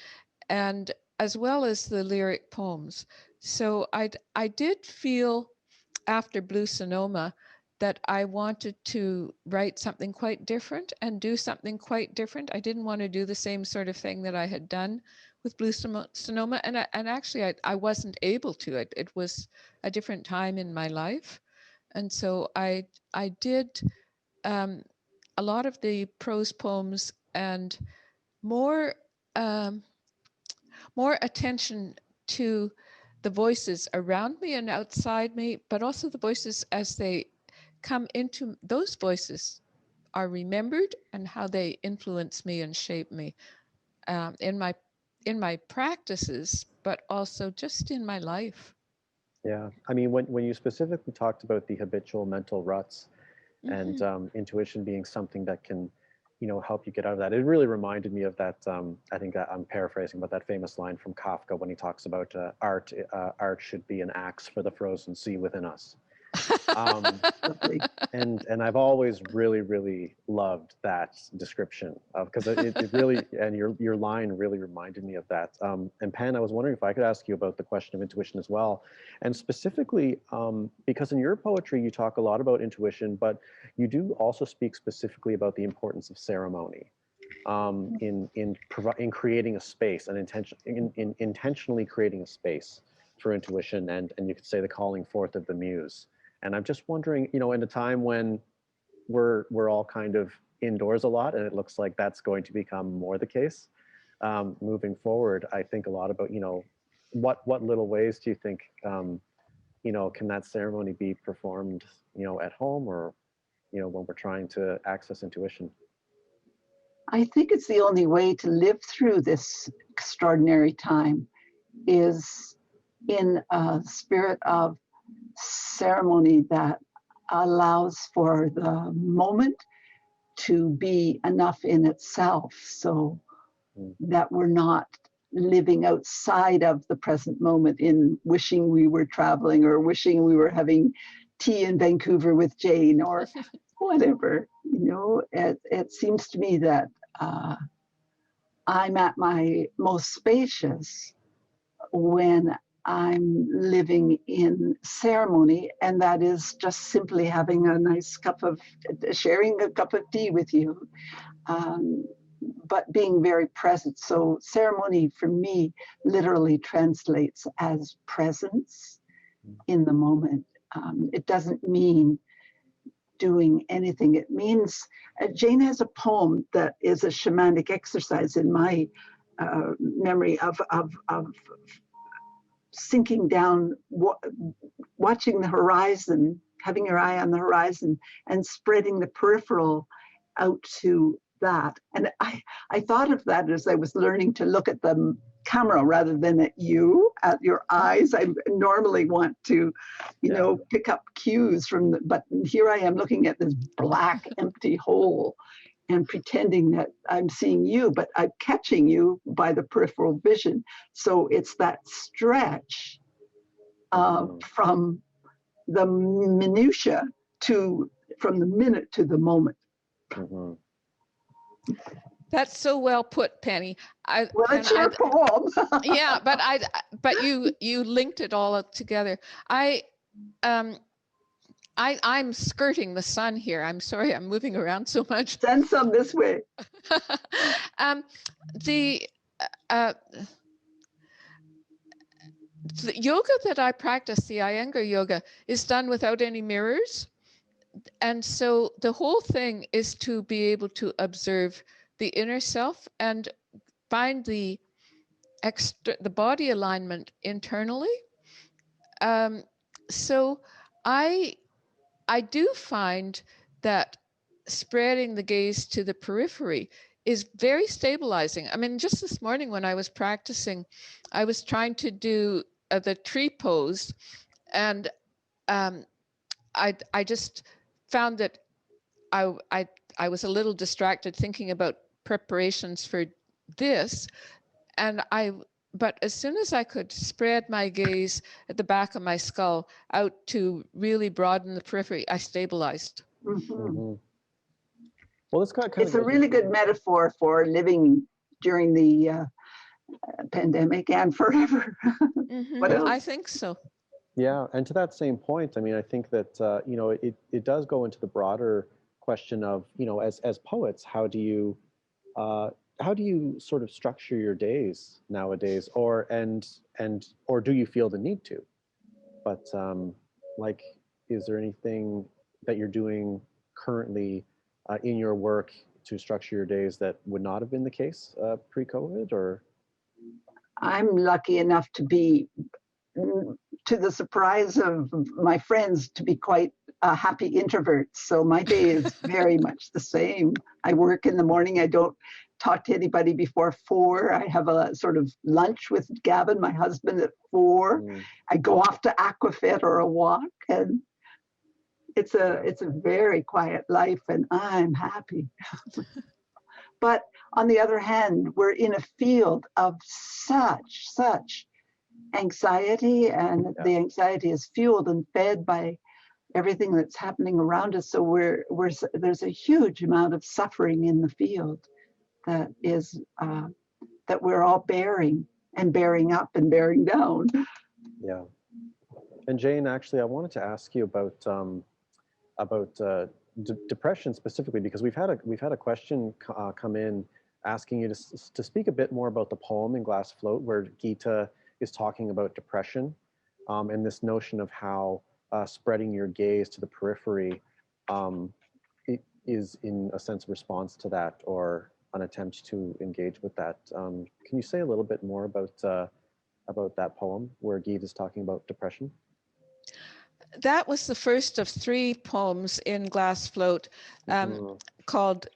and as well as the lyric poems. So I did feel after Blue Sonoma that I wanted to write something quite different and do something quite different. I didn't want to do the same sort of thing that I had done with Blue Sonoma, and actually I wasn't able to. It was a different time in my life, and so I did a lot of the prose poems and more more attention to the voices around me and outside me, but also the voices as they come into, those voices are remembered and how they influence me and shape me in my practices, but also just in my life. Yeah, I mean, when you specifically talked about the habitual mental ruts and Mm-hmm. intuition being something that can, help you get out of that, it really reminded me of that. I think that I'm paraphrasing, but that famous line from Kafka when he talks about art should be an axe for the frozen sea within us. Um, Lovely. and I've always really loved that description of, because it really, and your line really reminded me of that. And Pen, I was wondering if I could ask you about the question of intuition as well, and specifically because in your poetry you talk a lot about intuition, but you do also speak specifically about the importance of ceremony in creating a space, an intention in intentionally creating a space for intuition, and you could say the calling forth of the muse. And I'm just wondering, in a time when we're all kind of indoors a lot, and it looks like that's going to become more the case moving forward. I think a lot about, what little ways do you think, can that ceremony be performed, at home, or when we're trying to access intuition? I think it's the only way to live through this extraordinary time is in a spirit of ceremony that allows for the moment to be enough in itself, so that we're not living outside of the present moment in wishing we were traveling or wishing we were having tea in Vancouver with Jane or whatever. It seems to me that I'm at my most spacious when I'm living in ceremony, and that is just simply having a nice sharing a cup of tea with you, but being very present. So ceremony for me literally translates as presence in the moment. It doesn't mean doing anything. It means, Jane has a poem that is a shamanic exercise in my memory of sinking down, watching the horizon, having your eye on the horizon and spreading the peripheral out to that. And I thought of that as I was learning to look at the camera rather than at your eyes. I normally want to, pick up cues but here I am looking at this black, empty hole and pretending that I'm seeing you, but I'm catching you by the peripheral vision. So it's that stretch from the minutia from the minute to the moment. Mm-hmm. That's so well put, Penny. It's your poem. Yeah, but you linked it all up together. I'm skirting the sun here. I'm sorry, I'm moving around so much. Send some this way. The yoga that I practice, the Iyengar yoga, is done without any mirrors. And so the whole thing is to be able to observe the inner self and find the body alignment internally. So I do find that spreading the gaze to the periphery is very stabilizing. I mean, just this morning when I was practicing, I was trying to do the tree pose, and I just found that I was a little distracted thinking about preparations for this, but as soon as I could spread my gaze at the back of my skull out to really broaden the periphery, I stabilized. Mhm. Well, this kind of It's a goes really good metaphor for living during the pandemic and forever. What else? I think so. Yeah, and to that same point, I mean, I think that it does go into the broader question of, as poets, uh, how do you sort of structure your days nowadays, or do you feel the need to? But like, is there anything that you're doing currently in your work to structure your days that would not have been the case pre-COVID, or? I'm lucky enough to be, to the surprise of my friends, to be quite a happy introvert. So my day is very much the same. I work in the morning. I don't talk to anybody before 4. I have a sort of lunch with Gavin, my husband, at 4. I go off to Aquafit or a walk, and it's a very quiet life, and I'm happy. But on the other hand, we're in a field of such anxiety, and the anxiety is fueled and fed by everything that's happening around us. So there's a huge amount of suffering in the field that is that we're all bearing, and bearing up and bearing down. Yeah. And Jane, actually, I wanted to ask you about depression specifically, because we've had a question come in asking you to speak a bit more about the poem in Glass Float, where Gita is talking about depression, and this notion of how spreading your gaze to the periphery it is in a sense a response to that, or an attempt to engage with that. Can you say a little bit more about that poem where Gita is talking about depression? That was the first of 3 poems in Glass Float, called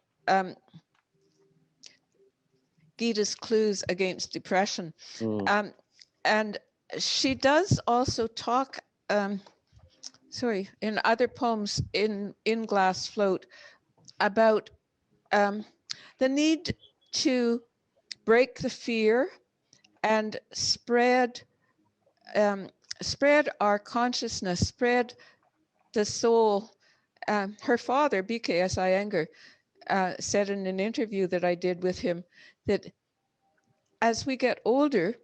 Gita's Clues Against Depression. And she does also talk, in other poems in Glass Float about the need to break the fear and spread our consciousness, spread the soul. Her father, B.K.S. Iyengar, said in an interview that I did with him that as we get older,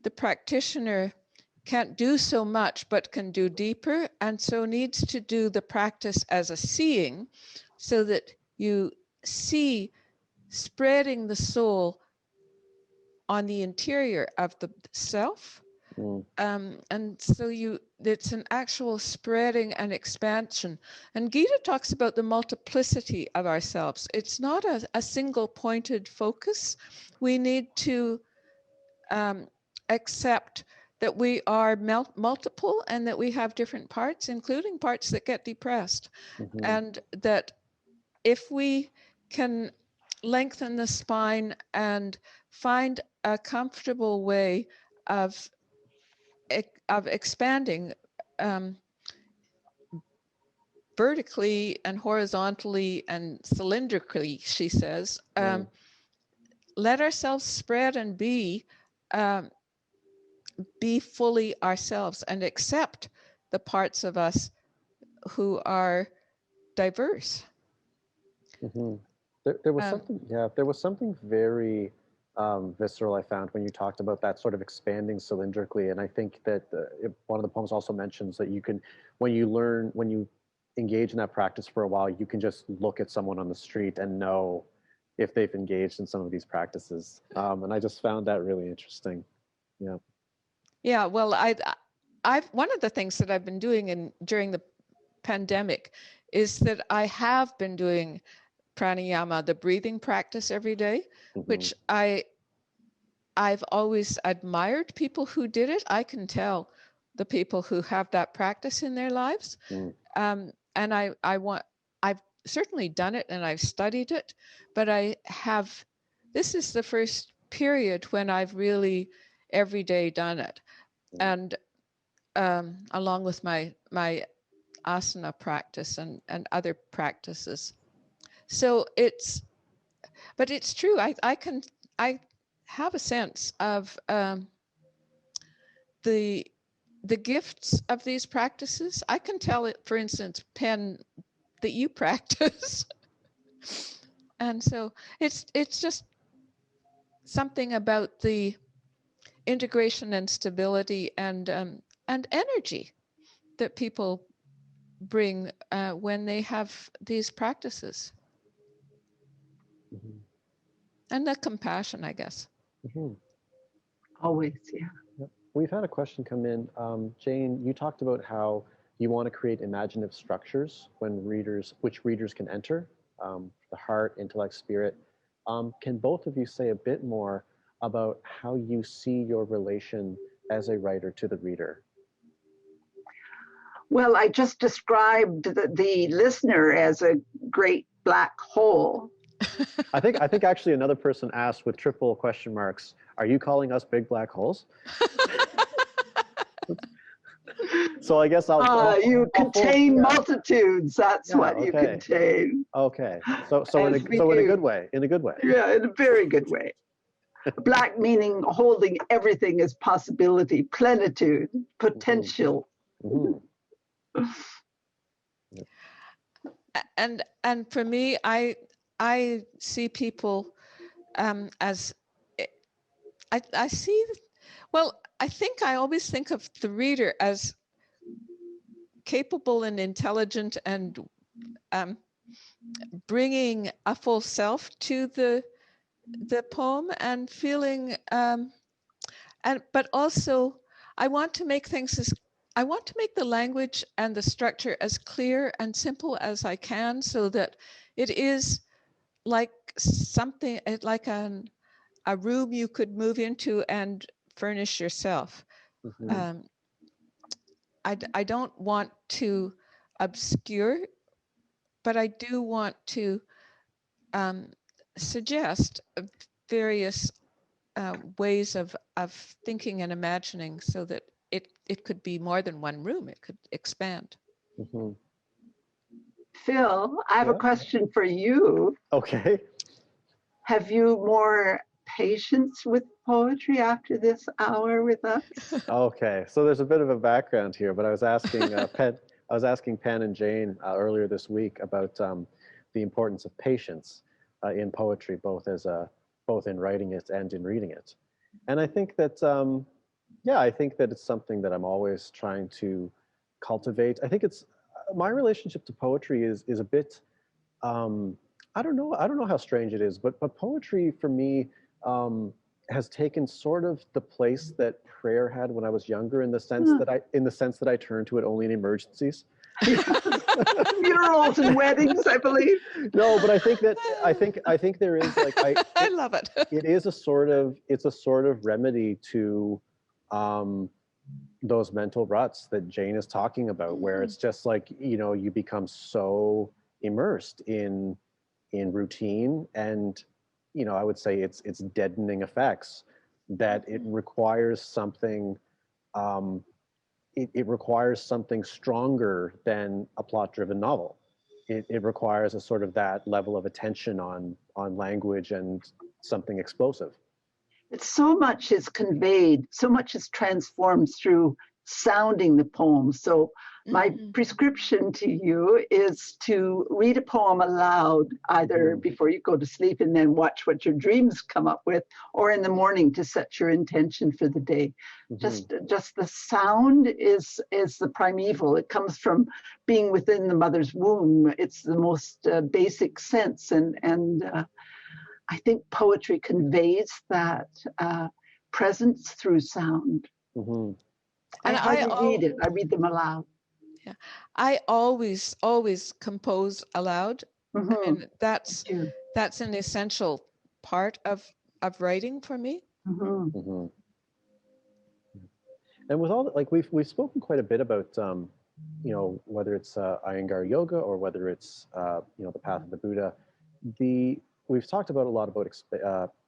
the practitioner can't do so much, but can do deeper, and so needs to do the practice as a seeing, so that you see spreading the soul on the interior of the self. And so it's an actual spreading and expansion. And Gita talks about the multiplicity of ourselves. It's not a single pointed focus. We need to accept that we are multiple, and that we have different parts, including parts that get depressed. And that if we can lengthen the spine and find a comfortable way of expanding vertically and horizontally and cylindrically, she says, let ourselves spread and be fully ourselves, and accept the parts of us who are diverse. There was something very visceral I found when you talked about that sort of expanding cylindrically, and I think that one of the poems also mentions that you can, when you engage in that practice for a while, you can just look at someone on the street and know if they've engaged in some of these practices, and I just found that really interesting. Yeah, well, I've one of the things that I've been doing during the pandemic is that I have been doing pranayama, the breathing practice, every day, which I've always admired people who did it. I can tell the people who have that practice in their lives. And I've certainly done it, and I've studied it, but this is the first period when I've really every day done it. And along with my asana practice and other practices. So it's true. I have a sense of the gifts of these practices. I can tell it, for instance, Penn that you practice. And so it's just something about the integration and stability and energy that people bring when they have these practices. Mhm. And the compassion, I guess. Mhm. Always, yeah. Yep. We've had a question come in. Jane, you talked about how you want to create imaginative structures which readers can enter, the heart, intellect, spirit. Can both of you say a bit more about how you see your relation as a writer to the reader? Well, I just described the listener as a great black hole. I think actually another person asked with triple question marks, are you calling us big black holes? So I guess You I'll contain multitudes. That's Yeah, what you okay. contain. Okay. So in As we a do. good way, in a good way. Yeah, in a very good way. Black meaning holding everything as possibility, plenitude, potential. Mhm. And for me, I see people as I see, well, I think I always think of the reader as capable and intelligent and bringing a full self to the poem and feeling but also I want to make the language and the structure as clear and simple as I can, so that it is like something like a room you could move into and furnish yourself. Mhm. I don't want to obscure, but I do want to suggest various ways of thinking and imagining, so that it could be more than one room. It could expand. Mhm. Phil, I have a Yeah. question for you. Okay. Have you more patience with poetry after this hour with us? Okay. So there's a bit of a background here, but I was asking Penn and Jane earlier this week about the importance of patience in poetry, both in writing it and in reading it. And I think that I think that it's something that I'm always trying to cultivate. I think it's my relationship to poetry is a bit um, I don't know how strange it is, but poetry for me has taken sort of the place that prayer had when I was younger, in the sense that I turn to it only in emergencies. Funerals and weddings, I believe. No, but I think that I think there is I love it. it is it's a sort of remedy to um, those mental ruts that Jane is talking about, where it's just like, you become so immersed in routine and, I would say it's deadening effects, that it requires something um, it requires something stronger than a plot-driven novel. It requires a sort of that level of attention on language and something explosive. It's so much is conveyed, so much is transformed through sounding the poem. So my prescription to you is to read a poem aloud, either before you go to sleep and then watch what your dreams come up with, or in the morning to set your intention for the day. Just the sound is the primeval. It comes from being within the mother's womb. It's the most basic sense, and I think poetry conveys that presence through sound. Mm-hmm. I And hardly read it. I read them aloud. Yeah, I always compose aloud. I mean, that's an essential part of writing for me. Mm-hmm. And with all like we've spoken quite a bit about whether it's Iyengar yoga or whether it's the path of the Buddha. We've talked about a lot about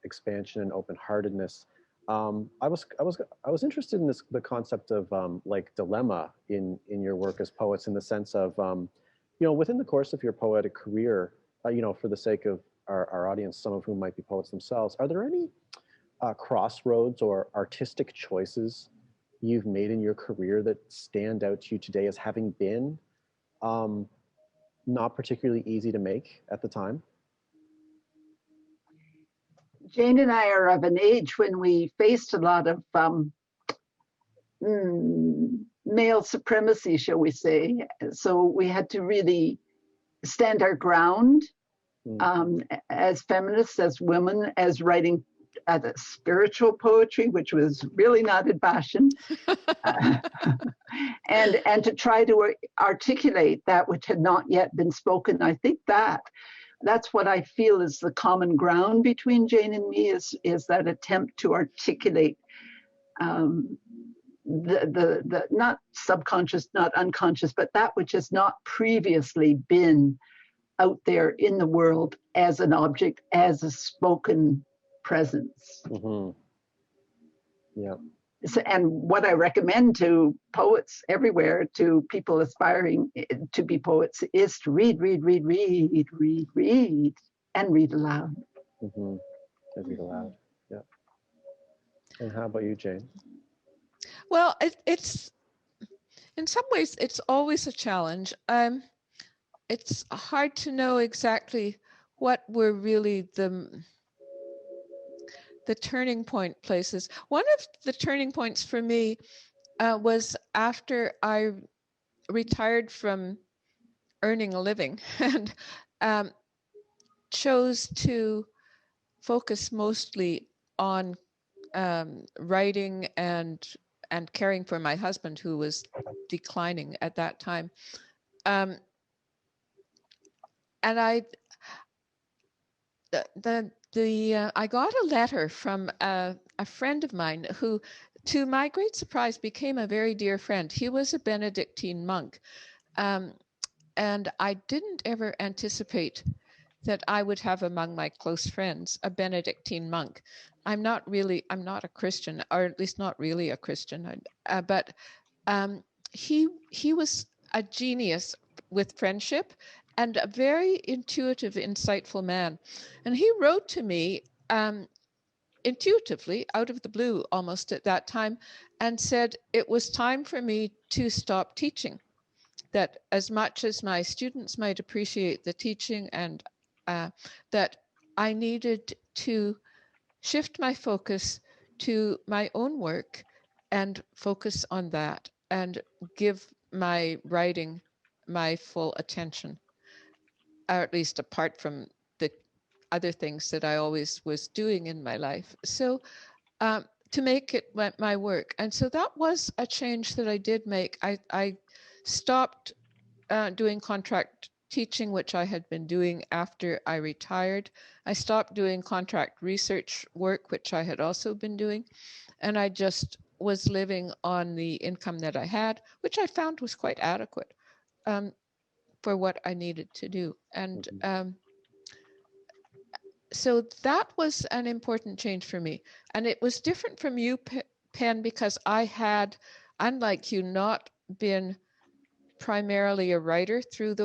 expansion and open-heartedness. I was interested in the concept of like dilemma in your work as poets, in the sense of within the course of your poetic career, for the sake of our audience, some of whom might be poets themselves, are there any crossroads or artistic choices you've made in your career that stand out to you today as having been not particularly easy to make at the time? Jane and I are of an age when we faced a lot of male supremacy, shall we say. So we had to really stand our ground as feminists, as women, as writing spiritual poetry, which was really not in fashion, and to try to articulate that which had not yet been spoken. I think that's what I feel is the common ground between Jane and me, is that attempt to articulate the not subconscious, not unconscious, but that which has not previously been out there in the world as an object, as a spoken presence. Yeah. So, and what I recommend to poets everywhere, to people aspiring to be poets, is to read, and read aloud. And read aloud. Yeah. And how about you, Jane? Well, it's in some ways it's always a challenge. It's hard to know exactly what were really the turning point places. One of the turning points for me was after I retired from earning a living and chose to focus mostly on writing and caring for my husband, who was declining at that time. And I got a letter from a friend of mine who, to my great surprise, became a very dear friend. He was a Benedictine monk. And I didn't ever anticipate that I would have among my close friends a Benedictine monk. I'm not a Christian, or at least not really a Christian, but he was a genius with friendship and a very intuitive, insightful man. And he wrote to me intuitively, out of the blue almost at that time, and said it was time for me to stop teaching, that as much as my students might appreciate the teaching, and that I needed to shift my focus to my own work and focus on that and give my writing my full attention, or at least apart from the other things that I always was doing in my life. So to make it my work. And so that was a change that I did make. I stopped doing contract teaching, which I had been doing after I retired. I stopped doing contract research work, which I had also been doing. And I just was living on the income that I had, which I found was quite adequate for what I needed to do. And so that was an important change for me. And it was different from you, Penn, because I had, unlike you, not been primarily a writer through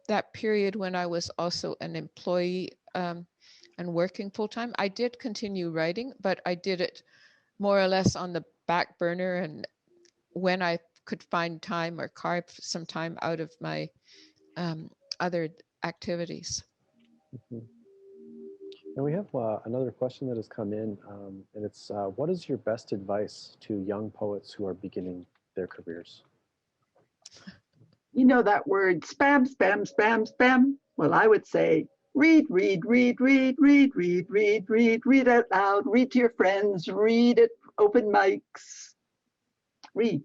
that period when I was also an employee and working full-time. I did continue writing, but I did it more or less on the back burner, and when I could find time or carve some time out of my other activities. And we have another question that has come in, and it's, what is your best advice to young poets who are beginning their careers? You know that word, spam, spam, spam, spam? Well, I would say, read out loud, read to your friends, read at open mics, read.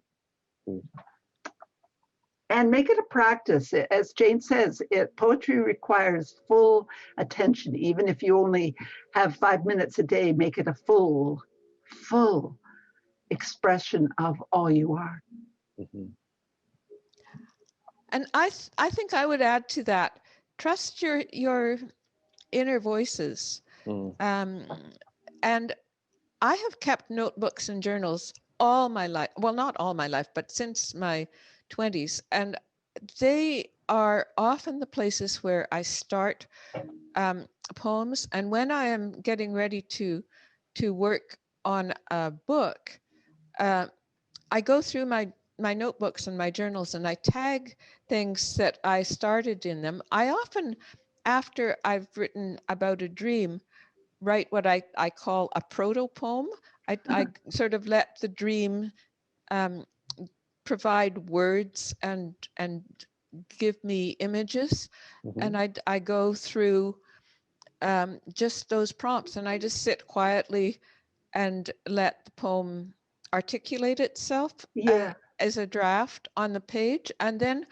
And make it a practice. As Jane says, poetry requires full attention. Even if you only have 5 minutes a day, make it a full expression of all you are. And I think I would add to that, trust your inner voices. And I have kept notebooks and journals all my life. Well, not all my life, but since my 20s. And they are often the places where I start poems. And when I am getting ready to work on a book, I go through my my notebooks and my journals, and I tag things that I started in them. I often, after I've written about a dream, write what I call a proto-poem. I sort of let the dream provide words and give me images. Mhm. And I go through just those prompts, and I just sit quietly and let the poem articulate itself Yeah. as a draft on the page. And then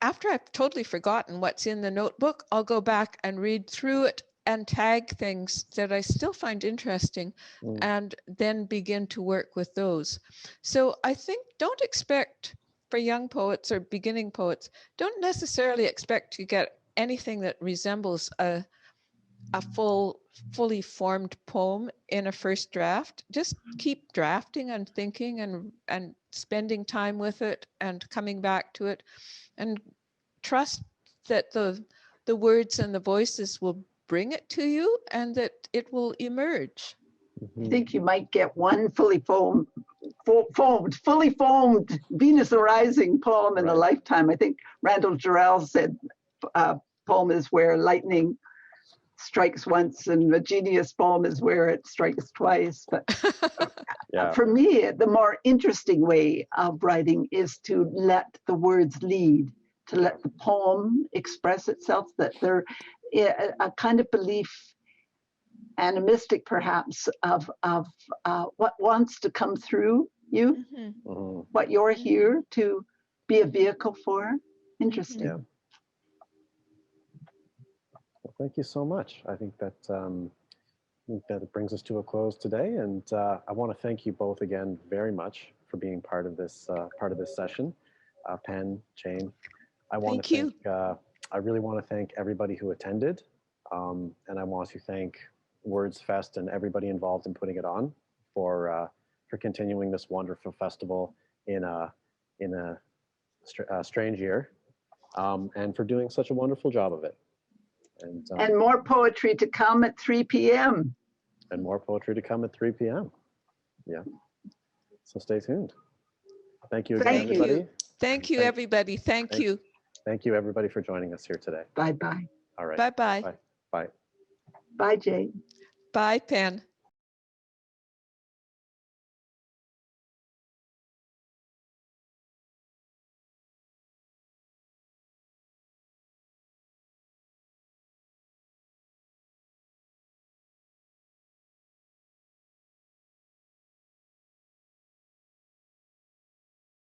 after I've totally forgotten what's in the notebook, I'll go back and read through it and tag things that I still find interesting, and then begin to work with those. So I think don't expect, for young poets or beginning poets, don't necessarily expect to get anything that resembles a fully formed poem in a first draft. Just keep drafting and thinking and spending time with it and coming back to it, and trust that the words and the voices will bring it to you and that it will emerge. I think you might get one fully formed Venus arising poem in a lifetime. I think Randall Jarrell said poem is where lightning strikes once, and a genius poem is where it strikes twice. But for me, the more interesting way of writing is to let the words lead, to let the poem express itself, that there a kind of belief, animistic perhaps, of what wants to come through you, what you're here to be a vehicle for. Interesting. Yeah. Well, thank you so much. I think that it brings us to a close today, and I want to thank you both again very much for being part of this session. Penn, Jane, I want to thank. I really want to thank everybody who attended, and I want to thank Words Fest and everybody involved in putting it on for continuing this wonderful festival in a strange year, and for doing such a wonderful job of it. And more poetry to come at 3 p.m. And more poetry to come at 3 p.m. Yeah. So stay tuned. Thank you again, everybody. Thank you, everybody. Thank you. Thank you, everybody, for joining us here today. Bye-bye. All right. Bye-bye. Bye. Bye. Bye, Jane. Bye, Penn.